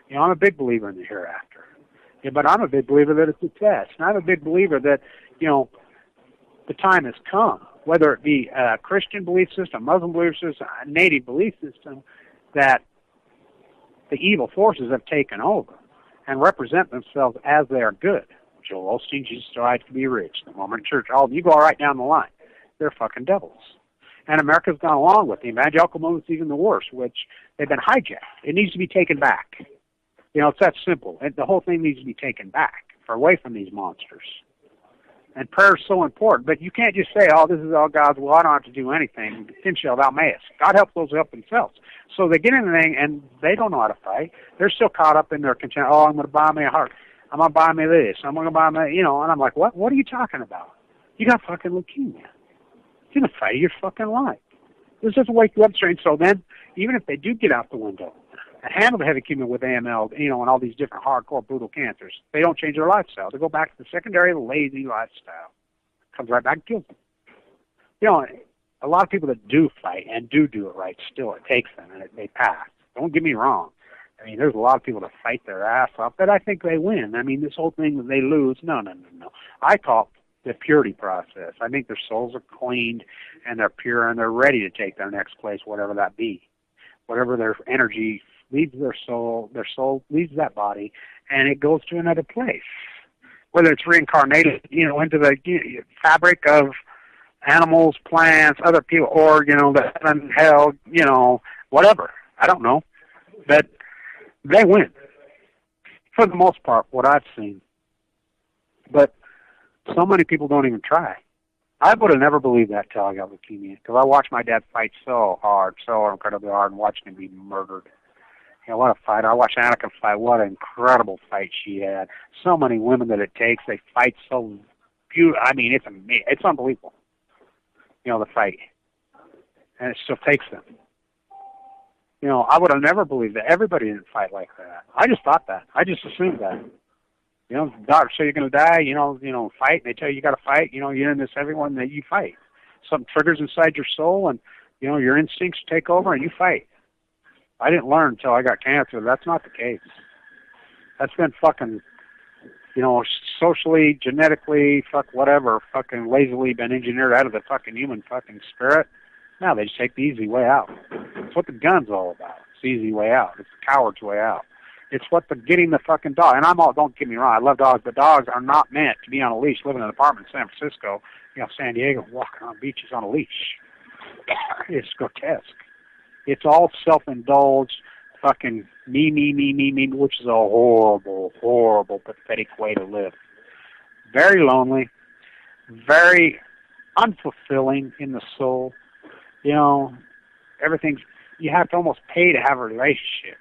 You know, I'm a big believer in the hereafter. Yeah, but I'm a big believer that it's a test. And I'm a big believer that, you know, the time has come, whether it be a Christian belief system, Muslim belief system, a native belief system, that the evil forces have taken over and represent themselves as they are good. Joel Osteen, Jesus strives to be rich. The Mormon Church, all you go right down the line. They're fucking devils. And America's gone along with the evangelical movement's even the worst, which they've been hijacked. It needs to be taken back. You know, it's that simple. The whole thing needs to be taken back, away from these monsters. And prayer is so important, but you can't just say, oh, this is all God's will, I don't have to do anything. Sin shall thou mayest. God helps those who help themselves. So they get in the thing, and they don't know how to fight. They're still caught up in their content. Oh, I'm going to buy me a heart. I'm going to buy me this. I'm going to buy me, you know, and I'm like, what? What are you talking about? You got fucking leukemia. It's in the fight of your fucking life. This doesn't wake you up straight. So then, even if they do get out the window and handle the heavy chemo with AML, you know, and all these different hardcore, brutal cancers, they don't change their lifestyle. They go back to the secondary, lazy lifestyle. Comes right back and kills them. You know, a lot of people that do fight and do it right, still it takes them and they pass. Don't get me wrong. I mean, there's a lot of people that fight their ass off, but I think they win. I mean, this whole thing that they lose, no. I call it the purity process. I think their souls are cleaned and they're pure and they're ready to take their next place, whatever that be. Whatever their energy leaves their soul leaves that body, and it goes to another place. Whether it's reincarnated, you know, into the fabric of animals, plants, other people, or, you know, the heaven, hell, you know, whatever. I don't know. But they win. For the most part, what I've seen. But so many people don't even try. I would have never believed that till I got leukemia, because I watched my dad fight so hard, so incredibly hard, and watching him be murdered. You know, what a fighter. I watched Annika fight. What an incredible fight she had. So many women that it takes. They fight so beautiful. I mean, it's unbelievable, you know, the fight. And it still takes them. You know, I would have never believed that. Everybody didn't fight like that. I just thought that. I just assumed that. You know, doctors say you're going to die, you know, fight. They tell you got to fight. You know, you're in this, everyone that you fight. Something triggers inside your soul, and, you know, your instincts take over, and you fight. I didn't learn until I got cancer. That's not the case. That's been fucking, you know, socially, genetically, whatever, fucking lazily been engineered out of the fucking human fucking spirit. Now they just take the easy way out. It's what the gun's all about. It's the easy way out. It's the coward's way out. It's what the getting the fucking dog. And don't get me wrong, I love dogs, but dogs are not meant to be on a leash, living in an apartment in San Francisco, you know, San Diego, walking on beaches on a leash. It's grotesque. It's all self-indulged, fucking me, which is a horrible, horrible, pathetic way to live. Very lonely, very unfulfilling in the soul. You know, you have to almost pay to have a relationship.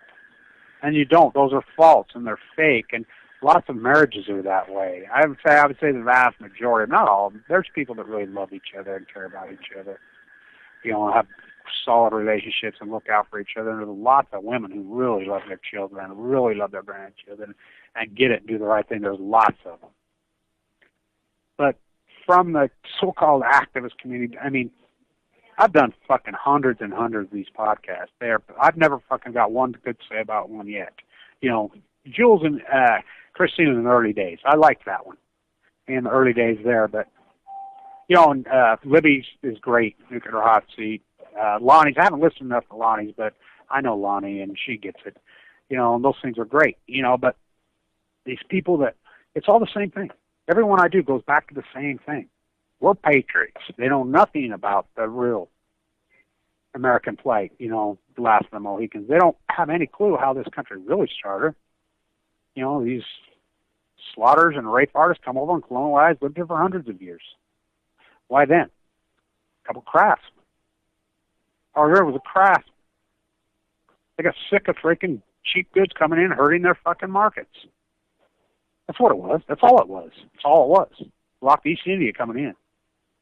And you don't. Those are false and they're fake. And lots of marriages are that way. I would say the vast majority, not all of them. There's people that really love each other and care about each other. You know, have solid relationships and look out for each other. And there's lots of women who really love their children, really love their grandchildren, and get it and do the right thing. There's lots of them. But from the so-called activist community, I mean, I've done fucking hundreds and hundreds of these podcasts. I've never fucking got one good to say about one yet. You know, Jules and Christine in the early days. I liked that one in the early days there. But, you know, and Libby's is great, Nuclear Hot Seat. Lonnie's, I haven't listened enough to Lonnie's, but I know Lonnie and she gets it. You know, and those things are great, you know, but these people that, it's all the same thing. Everyone I do goes back to the same thing. We're patriots. They know nothing about the real American plight, you know, the last of the Mohicans. They don't have any clue how this country really started. You know, these slaughters and rape artists come over and colonialize, lived here for hundreds of years. Why then? A couple crafts. All there was a craft. They got sick of freaking cheap goods coming in, hurting their fucking markets. That's what it was. That's all it was. That's all it was. Blocked East India coming in.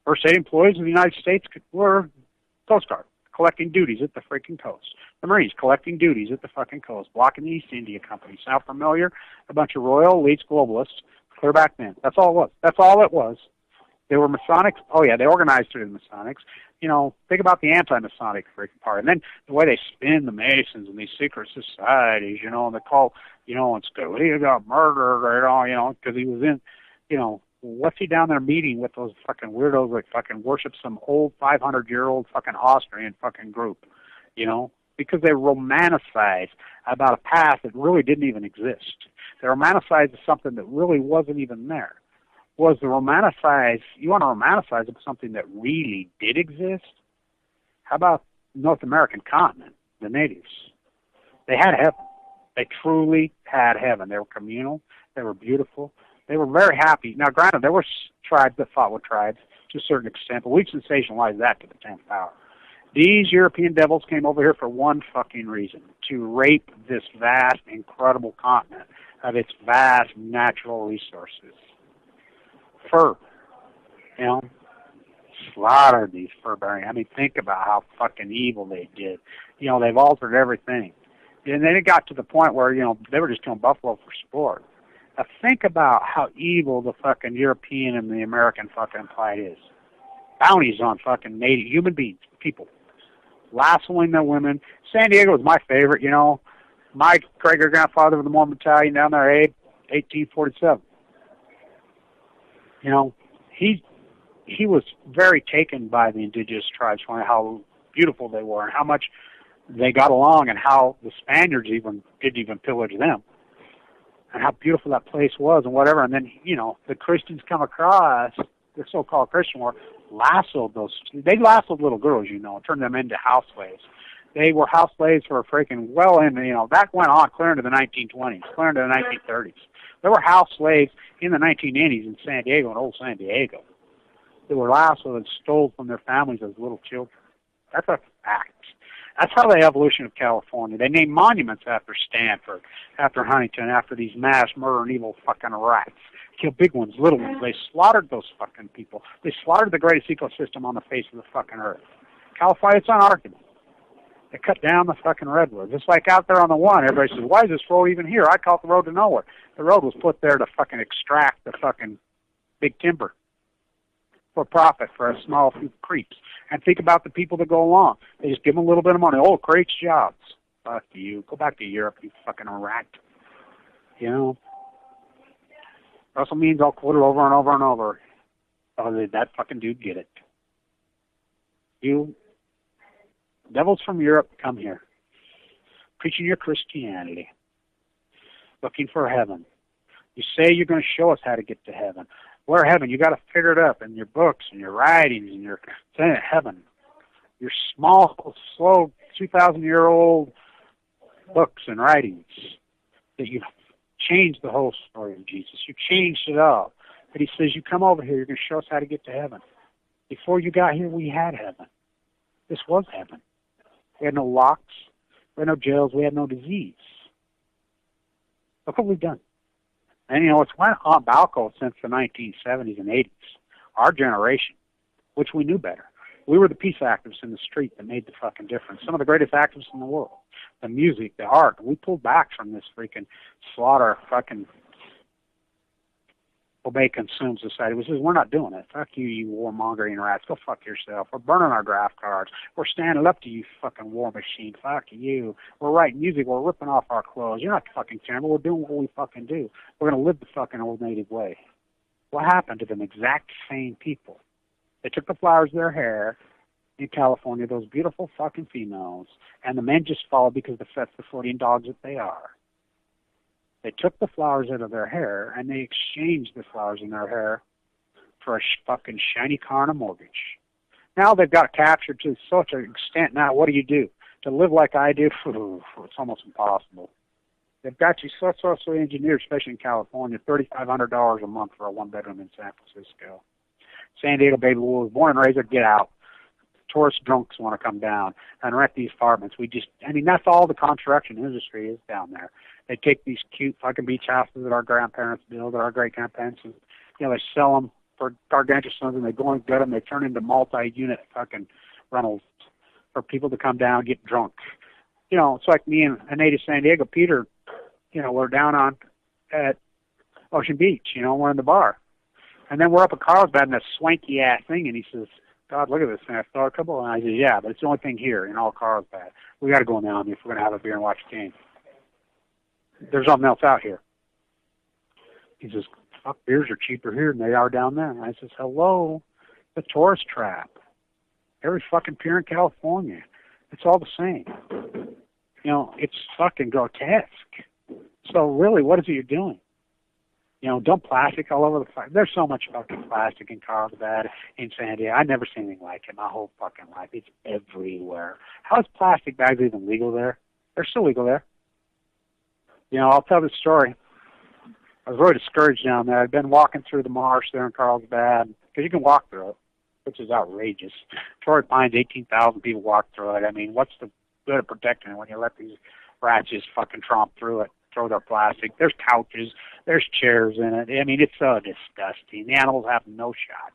First aid employees of the United States were Coast Guard, collecting duties at the freaking coast. The Marines collecting duties at the fucking coast, blocking the East India Company. Sound familiar? A bunch of royal elites, globalists, clear back then. That's all it was. That's all it was. They were Masonics. Oh, yeah, they organized through the Masonics. You know, think about the anti-Masonic freaking part. And then the way they spin the Masons and these secret societies, you know, and they call, you know, and Scalia got murdered, you know, because he was in, you know, what's he down there meeting with those fucking weirdos that fucking worship some old 500-year-old fucking Austrian fucking group, you know? Because they romanticize about a past that really didn't even exist. They romanticize something that really wasn't even there. Was the romanticize, you want to romanticize something that really did exist? How about North American continent, the natives? They had heaven. They truly had heaven. They were communal. They were beautiful. They were very happy. Now, granted, there were tribes that fought with tribes to a certain extent, but we've sensationalized that to the 10th power. These European devils came over here for one fucking reason, to rape this vast, incredible continent of its vast natural resources. Fur, you know, slaughtered these fur-bearing. I mean, think about how fucking evil they did. You know, they've altered everything. And then it got to the point where, you know, they were just killing buffalo for sport. Now think about how evil the fucking European and the American fucking plight is. Bounties on fucking native human beings, people. Lassoing their women. San Diego was my favorite, you know. My great-grandfather of the Mormon Battalion down there, Abe, 1847. You know, he was very taken by the indigenous tribes, showing how beautiful they were and how much they got along and how the Spaniards didn't even pillage them and how beautiful that place was and whatever. And then, you know, the Christians come across, the so-called Christian war, they lassoed little girls, you know, and turned them into house slaves. They were house slaves for freaking well into, you know, that went on clear into the 1920s, clear into the 1930s. There were house slaves in the 1980s in San Diego, in old San Diego. They were lassoed and stole from their families as little children. That's a fact. That's how the evolution of California. They named monuments after Stanford, after Huntington, after these mass murder and evil fucking rats. Kill big ones, little ones. They slaughtered those fucking people. They slaughtered the greatest ecosystem on the face of the fucking earth. California, it's unarguable. They cut down the fucking redwoods. It's like out there on the one, everybody says, why is this road even here? I call it the road to nowhere. The road was put there to fucking extract the fucking big timber for profit for a small few creeps. And think about the people that go along. They just give them a little bit of money. Oh, it creates jobs. Fuck you. Go back to Europe, you fucking rat. You know? Russell Means, I'll quote it over and over and over. Oh, did that fucking dude get it? You devils from Europe, come here. Preaching your Christianity. Looking for heaven. You say you're going to show us how to get to heaven. Where heaven? You got to figure it up in your books and your writings and your heaven. Your small, slow, 2,000-year-old books and writings that you've changed the whole story of Jesus. You changed it all. But he says, you come over here, you're going to show us how to get to heaven. Before you got here, we had heaven. This was heaven. We had no locks. We had no jails. We had no disease. Look what we've done. And, you know, it's went on Balco since the 1970s and 80s. Our generation, which we knew better. We were the peace activists in the street that made the fucking difference. Some of the greatest activists in the world. The music, the art. We pulled back from this freaking slaughter fucking obey, consume society. We said, we're not doing it. Fuck you, you warmongering rats. Go fuck yourself. We're burning our draft cards. We're standing up to you, fucking war machine. Fuck you. We're writing music. We're ripping off our clothes. You're not fucking terrible. We're doing what we fucking do. We're going to live the fucking old native way. What happened to them exact same people? They took the flowers of their hair in California, those beautiful fucking females, and the men just followed because that's the Freudian dogs that they are. They took the flowers out of their hair, and they exchanged the flowers in their hair for a fucking shiny car and a mortgage. Now they've got captured to such an extent. Now, what do? To live like I do, it's almost impossible. They've got you socially engineered, especially in California, $3,500 a month for a one-bedroom in San Francisco. San Diego, baby, was born and raised there, get out. Tourist drunks want to come down and rent these apartments. That's all the construction industry is down there. They take these cute fucking beach houses that our grandparents built, that our great-grandparents, and, they sell them for gargantuan sums, and they go and get them. They turn into multi-unit fucking rentals for people to come down and get drunk. It's like me and a native San Diego, Peter, we're down at Ocean Beach, we're in the bar. And then we're up at Carlsbad in that swanky-ass thing, and he says, God, look at this thing. I saw a couple, and I said, yeah, but it's the only thing here in all Carlsbad. We got to go now if we're going to have a beer and watch the game. There's something else out here. He says, fuck, beers are cheaper here than they are down there. And I says, hello, the tourist trap. Every fucking pier in California. It's all the same. It's fucking grotesque. So really, what is it you're doing? Dump plastic all over the place. There's so much fucking plastic in Carlsbad, in San Diego. I've never seen anything like it my whole fucking life. It's everywhere. How is plastic bags even legal there? They're still legal there. I'll tell this story. I was really discouraged down there. I'd been walking through the marsh there in Carlsbad, because you can walk through it, which is outrageous. Torrey Pines, 18,000 people walk through it. What's the good of protecting it when you let these rats just fucking tromp through it, throw their plastic? There's couches, there's chairs in it. It's so disgusting. The animals have no shot.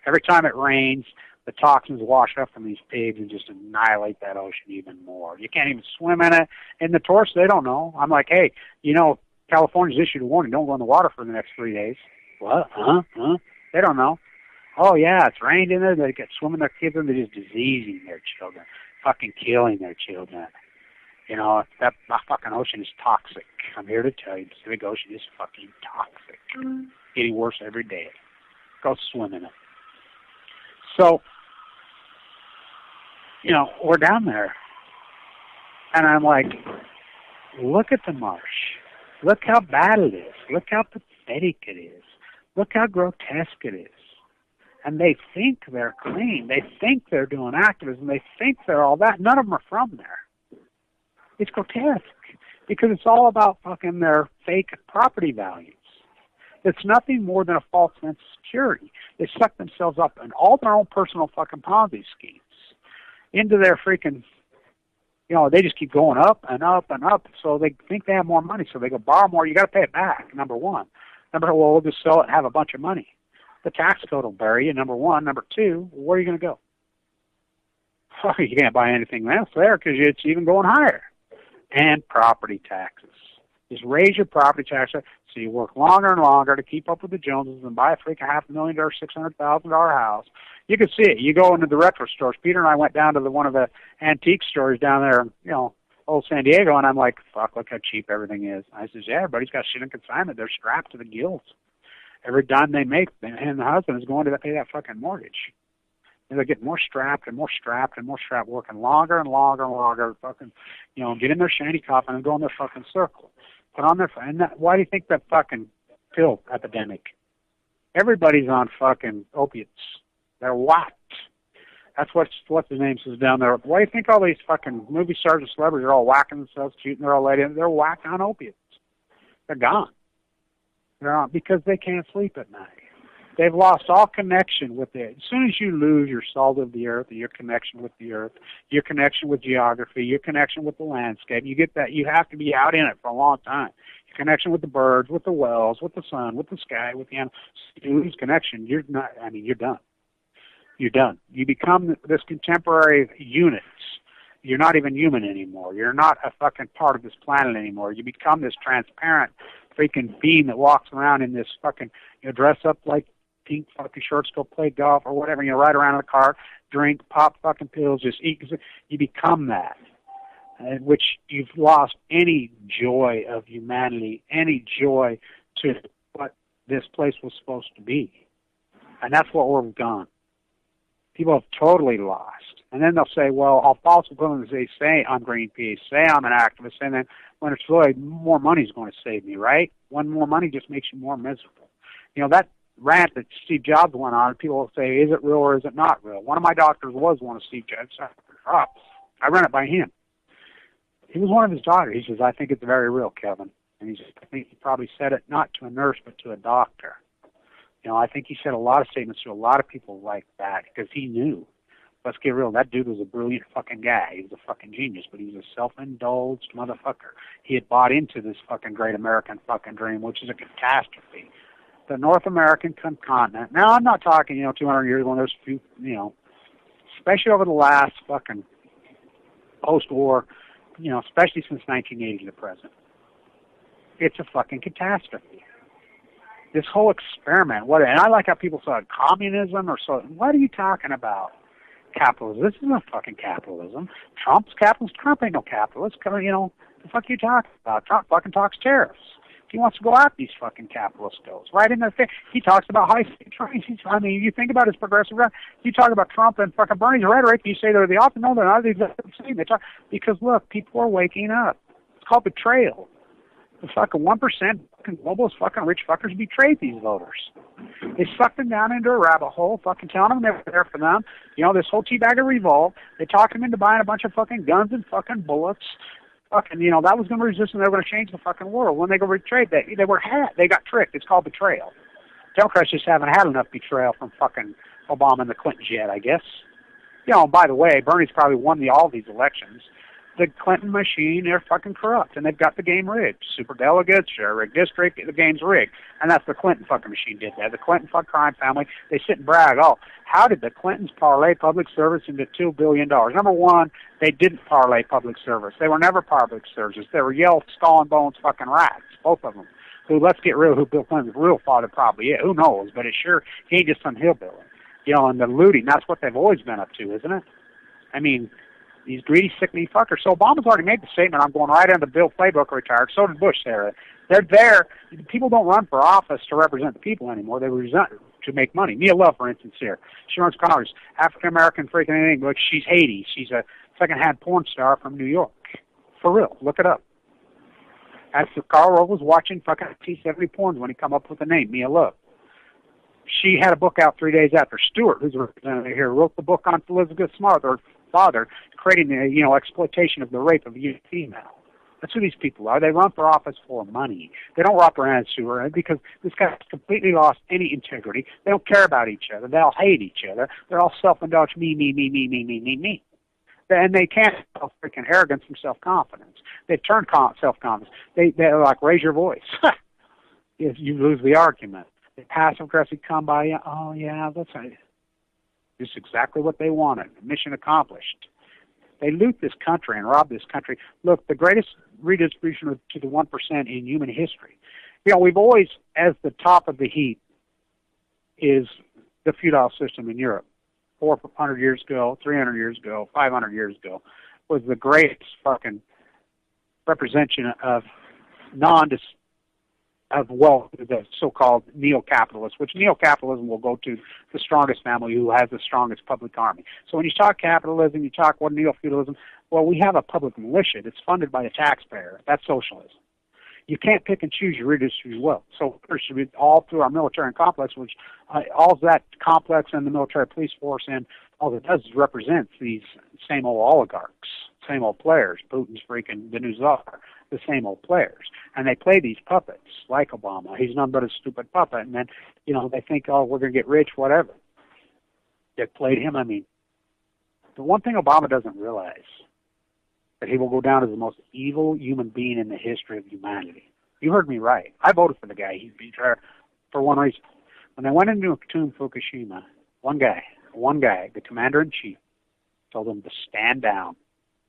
Every time it rains, the toxins wash up from these pigs and just annihilate that ocean even more. You can't even swim in it. And the tourists, they don't know. I'm like, hey, California's issued a warning. Don't go in the water for the next 3 days. What? Huh? They don't know. Oh, yeah, it's rained in there. They get swimming their kids, and they're just diseasing their children, fucking killing their children. That fucking ocean is toxic. I'm here to tell you, the Pacific Ocean is fucking toxic. Getting worse every day. Go swim in it. So, we're down there. And I'm like, look at the marsh. Look how bad it is. Look how pathetic it is. Look how grotesque it is. And they think they're clean. They think they're doing activism. They think they're all that. None of them are from there. It's grotesque because it's all about fucking their fake property values. It's nothing more than a false sense of security. They suck themselves up in all their own personal fucking Ponzi schemes into their freaking, they just keep going up and up and up. So they think they have more money. So they go borrow more. You got to pay it back, number one. We'll just sell it and have a bunch of money. The tax code will bury you, number one. Number two, where are you going to go? Oh, you can't buy anything else there because it's even going higher. And property taxes. Just raise your property taxes so you work longer and longer to keep up with the Joneses and buy a freaking $500,000, $600,000 house. You can see it. You go into the retro stores. Peter and I went down to one of the antique stores down there, old San Diego, and I'm like, fuck, look how cheap everything is. I says, yeah, everybody's got shit in consignment. They're strapped to the gills. Every dime they make, and the husband is going to pay that fucking mortgage. And they get more strapped and more strapped and more strapped, working longer and longer and longer, fucking, get in their shanty coffin and go in their fucking circle. Put on their, why do you think that fucking pill epidemic? Everybody's on fucking opiates. They're whacked. That's what the name says down there. Why do you think all these fucking movie stars and celebrities are all whacking themselves, shooting their old lady? They're whacked on opiates. They're gone. They're on because they can't sleep at night. They've lost all connection with it. As soon as you lose your salt of the earth, your connection with the earth, your connection with geography, your connection with the landscape, you get that. You have to be out in it for a long time. Your connection with the birds, with the wells, with the sun, with the sky, with the animals. If you lose connection, you're not. You're done. You're done. You become this contemporary unit. You're not even human anymore. You're not a fucking part of this planet anymore. You become this transparent freaking being that walks around in this fucking, dress up like pink fucking shorts, go play golf or whatever, ride around in the car, drink, pop fucking pills, just eat. You become that, which you've lost any joy of humanity, any joy to what this place was supposed to be. And that's what we've gone. People have totally lost. And then they'll say, well, I'll falsely say I'm Greenpeace, say I'm an activist, and then when it's really more money is going to save me, right? One more money just makes you more miserable. rant that Steve Jobs went on, people will say, is it real or is it not real? One of my doctors was one of Steve Jobs' doctors. I ran it by him. He was one of his daughters. He says, I think it's very real, Kevin. And he says, I think he probably said it not to a nurse, but to a doctor. You know, I think he said a lot of statements to a lot of people like that because he knew. Let's get real. That dude was a brilliant fucking guy. He was a fucking genius, but he was a self-indulged motherfucker. He had bought into this fucking great American fucking dream, which is a catastrophe. The North American continent. Now, I'm not talking, 200 years when there's a few, especially over the last fucking post-war, especially since 1980 to present. It's a fucking catastrophe. This whole experiment, and I like how people saw it, communism or so. What are you talking about? Capitalism. This isn't fucking capitalism. Trump's capitalist. Trump ain't no capitalist. The fuck are you talking about? Trump fucking talks tariffs. He wants to go out these fucking capitalist goes right in their face. He talks about high-speed trains. You think about his progressive. You talk about Trump and fucking Bernie's rhetoric. You say they're the opposite. No, they're not the exact same. They talk because look, people are waking up. It's called betrayal. The fucking 1% fucking globalist fucking rich fuckers betrayed these voters. They sucked them down into a rabbit hole, fucking telling them they were there for them. This whole teabagger revolt. They talked them into buying a bunch of fucking guns and fucking bullets. Fucking, that was going to resist and they were going to change the fucking world. When they go betrayed, they got tricked. It's called betrayal. Democrats just haven't had enough betrayal from fucking Obama and the Clintons yet, I guess. By the way, Bernie's probably won all these elections. The Clinton machine, they're fucking corrupt, and they've got the game rigged. Super delegates, share rigged district, the game's rigged. And that's the Clinton fucking machine did that. The Clinton fuck crime family, they sit and brag, how did the Clintons parlay public service into $2 billion? Number one, they didn't parlay public service. They were never public services. They were yellow, skull and bones fucking rats, both of them. Let's get real, who Bill Clinton's real father probably is. Who knows? But he ain't just some hillbilly. And the looting, that's what they've always been up to, isn't it? These greedy, sickly fuckers. So Obama's already made the statement, I'm going right into Bill Playbook retired. So did Bush there. They're there. People don't run for office to represent the people anymore. They represent to make money. Mia Love, for instance, here. She runs Congress. African-American freaking anything. Look, she's Haiti. She's a second-hand porn star from New York. For real. Look it up. Karl Rove was watching fucking T-70 porns when he come up with the name, Mia Love. She had a book out 3 days after. Stewart, who's a representative here, wrote the book on Elizabeth Smart, her father, creating the exploitation of the rape of a young female. That's who these people are. They run for office for money. They don't run for answer because this guy's completely lost any integrity. They don't care about each other. They all hate each other. They're all self-indulged, me. And they can't have freaking arrogance from self-confidence. They turn self-confidence. They're like, raise your voice. If you lose the argument. They passive-aggressive come by you. Oh, yeah, that's right. This is exactly what they wanted. Mission accomplished. They loot this country and rob this country. Look, the greatest redistribution to the 1% in human history. We've always, as the top of the heap, is the feudal system in Europe. 400 years ago, 300 years ago, 500 years ago, was the greatest fucking representation of the so-called neo-capitalists, which neo-capitalism will go to the strongest family who has the strongest public army. So when you talk capitalism, you talk what neo-feudalism, well, we have a public militia that's funded by the taxpayer. That's socialism. You can't pick and choose your redistributed wealth. So it should be all through our military complex, which all that complex and the military police force and all it does is represents these same old oligarchs, same old players. Putin's freaking the new czar, the same old players. And they play these puppets like Obama. He's none but a stupid puppet. And then, they think, we're going to get rich, whatever. They played him. The one thing Obama doesn't realize that he will go down as the most evil human being in the history of humanity. You heard me right. I voted for the guy. He's betrayed for one reason. When they went into Tomb Fukushima, one guy, the commander-in-chief, told them to stand down.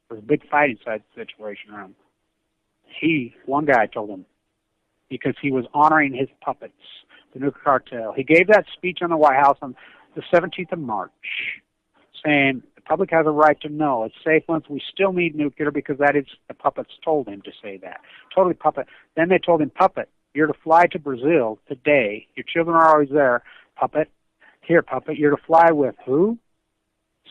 There was a big fight inside the Situation Room. One guy told him, because he was honoring his puppets, the nuclear cartel. He gave that speech on the White House on the 17th of March, saying the public has a right to know it's safe once we still need nuclear because that is the puppets told him to say that. Totally puppet. Then they told him, puppet, you're to fly to Brazil today. Your children are always there. Puppet, here, puppet, you're to fly with who?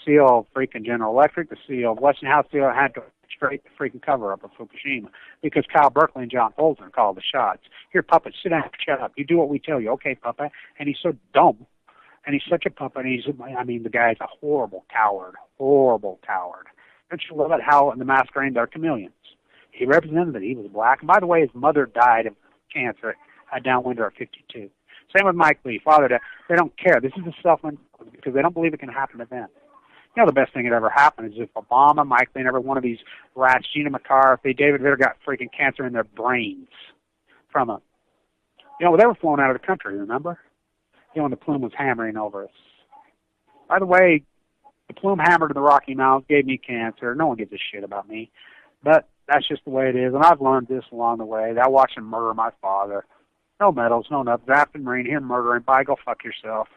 CEO of freaking General Electric, the CEO of Westinghouse, CEO of Hancock. orchestrate the freaking cover-up of Fukushima because Kyle Berkeley and John Bolton called the shots. Here, puppet, sit down, shut up. You do what we tell you. Okay, puppet. And he's so dumb. And he's such a puppet. The guy's a horrible coward. Horrible coward. Don't you love it how in the Masquerade they're chameleons? He represented that he was black. And by the way, his mother died of cancer at Downwinder at 52. Same with Mike Lee. Father died. They don't care. This is a self-imposed because they don't believe it can happen to them. You know, the best thing that ever happened is if Obama, Mike Lee, and every one of these rats, Gina McCarthy, David Vitter got freaking cancer in their brains from it. You know, they were flown out of the country, remember? You know, when the plume was hammering over us. By the way, the plume hammered in the Rocky Mountains, gave me cancer. No one gives a shit about me. But that's just the way it is. And I've learned this along the way. I watched him murder my father. No medals, no nothing. Drafted Marine, here murdering. Bye, go fuck yourself.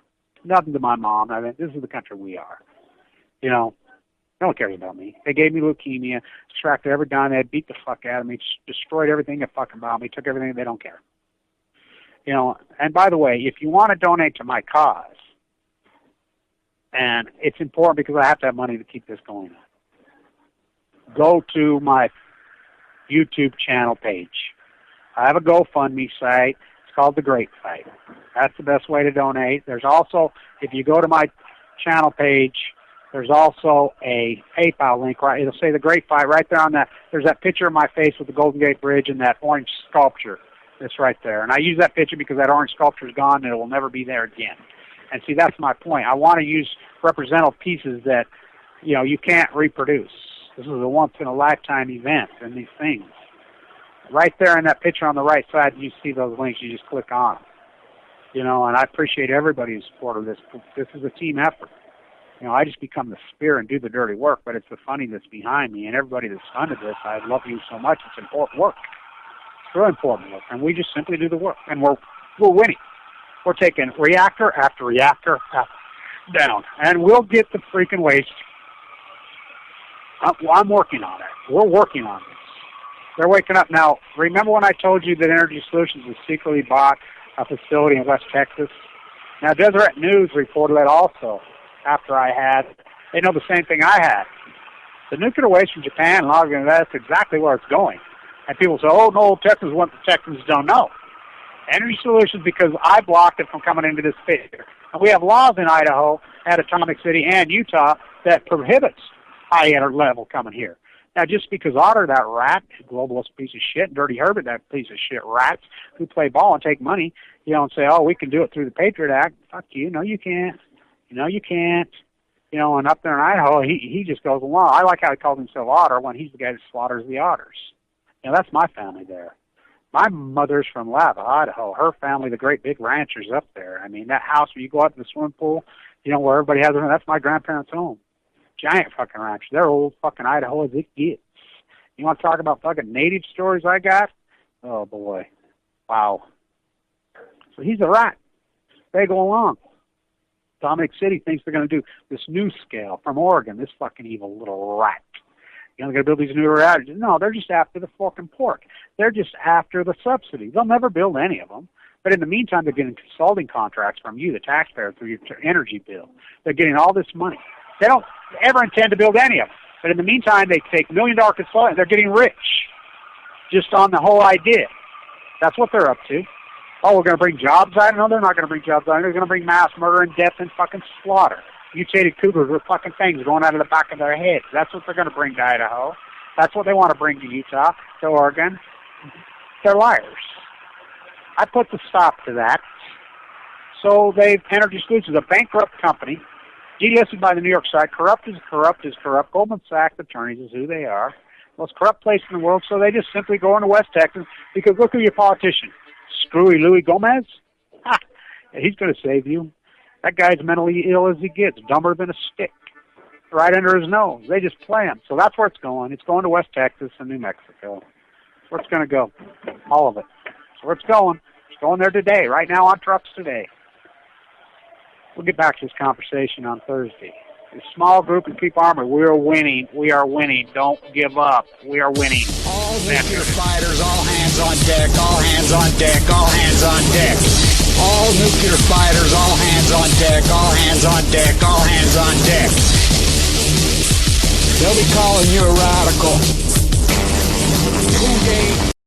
Nothing to my mom. I mean, this is the country we are. You know, no one cares about me. They gave me leukemia, extracted every dime they had, beat the fuck out of me, destroyed everything that fucking about me, took everything. They don't care. You know, and by the way, if you want to donate to my cause, and it's important because I have to have money to keep this going on, go to my YouTube channel page. I have a GoFundMe site. It's called The Great Fight. That's the best way to donate. There's also, if you go to my channel page, there's also a PayPal link, right? It'll say The Great Fight right there on that. There's that picture of my face with the Golden Gate Bridge and that orange sculpture that's right there. And I use that picture because that orange sculpture is gone and it will never be there again. And see, that's my point. I want to use representative pieces that, you know, you can't reproduce. This is a once-in-a-lifetime event and these things. Right there in that picture on the right side, you see those links. You just click on them. You know, and I appreciate everybody in support of this. This is a team effort. You know, I just become the spear and do the dirty work, but it's the funny that's behind me. And everybody that's funded this, I love you so much. It's important work. It's really important work. And we just simply do the work. And we're winning. We're taking reactor after reactor down. And we'll get the freaking waste. I'm working on it. We're working on this. They're waking up. Now, remember when I told you that Energy Solutions has secretly bought a facility in West Texas? Now, Deseret News reported that also after I had. They know the same thing I had. The nuclear waste from Japan, and that's exactly where it's going. And people say, oh, no, Texans want the Texans don't know. Energy Solutions, because I blocked it from coming into this state. And we have laws in Idaho, at Atomic City, and Utah that prohibits high level coming here. Now, just because Otter, that rat, globalist piece of shit, and Dirty Herbert, that piece of shit rats who play ball and take money, you know, and say, oh, we can do it through the Patriot Act. Fuck you. No, you can't. No, you can't. You know, and up there in Idaho, he just goes along. I like how he calls himself Otter when he's the guy that slaughters the otters. You know, that's my family there. My mother's from Lava, Idaho. Her family, the great big ranchers up there. I mean, that house where you go out to the swimming pool, you know, where everybody has their home, that's my grandparents' home. Giant fucking ranch. They're old fucking Idaho as it gets. You want to talk about fucking native stories I got? Oh, boy. Wow. So he's a rat. They go along. Atomic City thinks they're going to do this new scale from Oregon, this fucking evil little rat. You know, they're going to build these new reactors. No, they're just after the fucking pork. They're just after the subsidy. They'll never build any of them. But in the meantime, they're getting consulting contracts from you, the taxpayer, through your energy bill. They're getting all this money. They don't ever intend to build any of them. But in the meantime, they take $1 million consulting. They're getting rich just on the whole idea. That's what they're up to. Oh, we're going to bring jobs out? No, they're not going to bring jobs out. They're going to bring mass murder and death and fucking slaughter. Mutated cougars with fucking things going out of the back of their heads. That's what they're going to bring to Idaho. That's what they want to bring to Utah, to Oregon. They're liars. I put the stop to that. So Energy Solutions, a bankrupt company, delisted by the New York side. Corrupt is corrupt is corrupt. Goldman Sachs attorneys is who they are. Most corrupt place in the world, so they just simply go into West Texas because look who your politician. Screwy Louis Gomez? Ha! He's going to save you. That guy's mentally ill as he gets, dumber than a stick, right under his nose. They just play him. So that's where it's going. It's going to West Texas and New Mexico. That's where it's going to go. All of it. That's where it's going. It's going there today, right now on trucks today. We'll get back to this conversation on Thursday. A small group and keep armor. We are winning. We are winning. Don't give up. We are winning. All nuclear fighters, all hands on deck, all hands on deck, all hands on deck. All nuclear fighters, all hands on deck, all hands on deck, all hands on deck. They'll be calling you a radical. Cool Day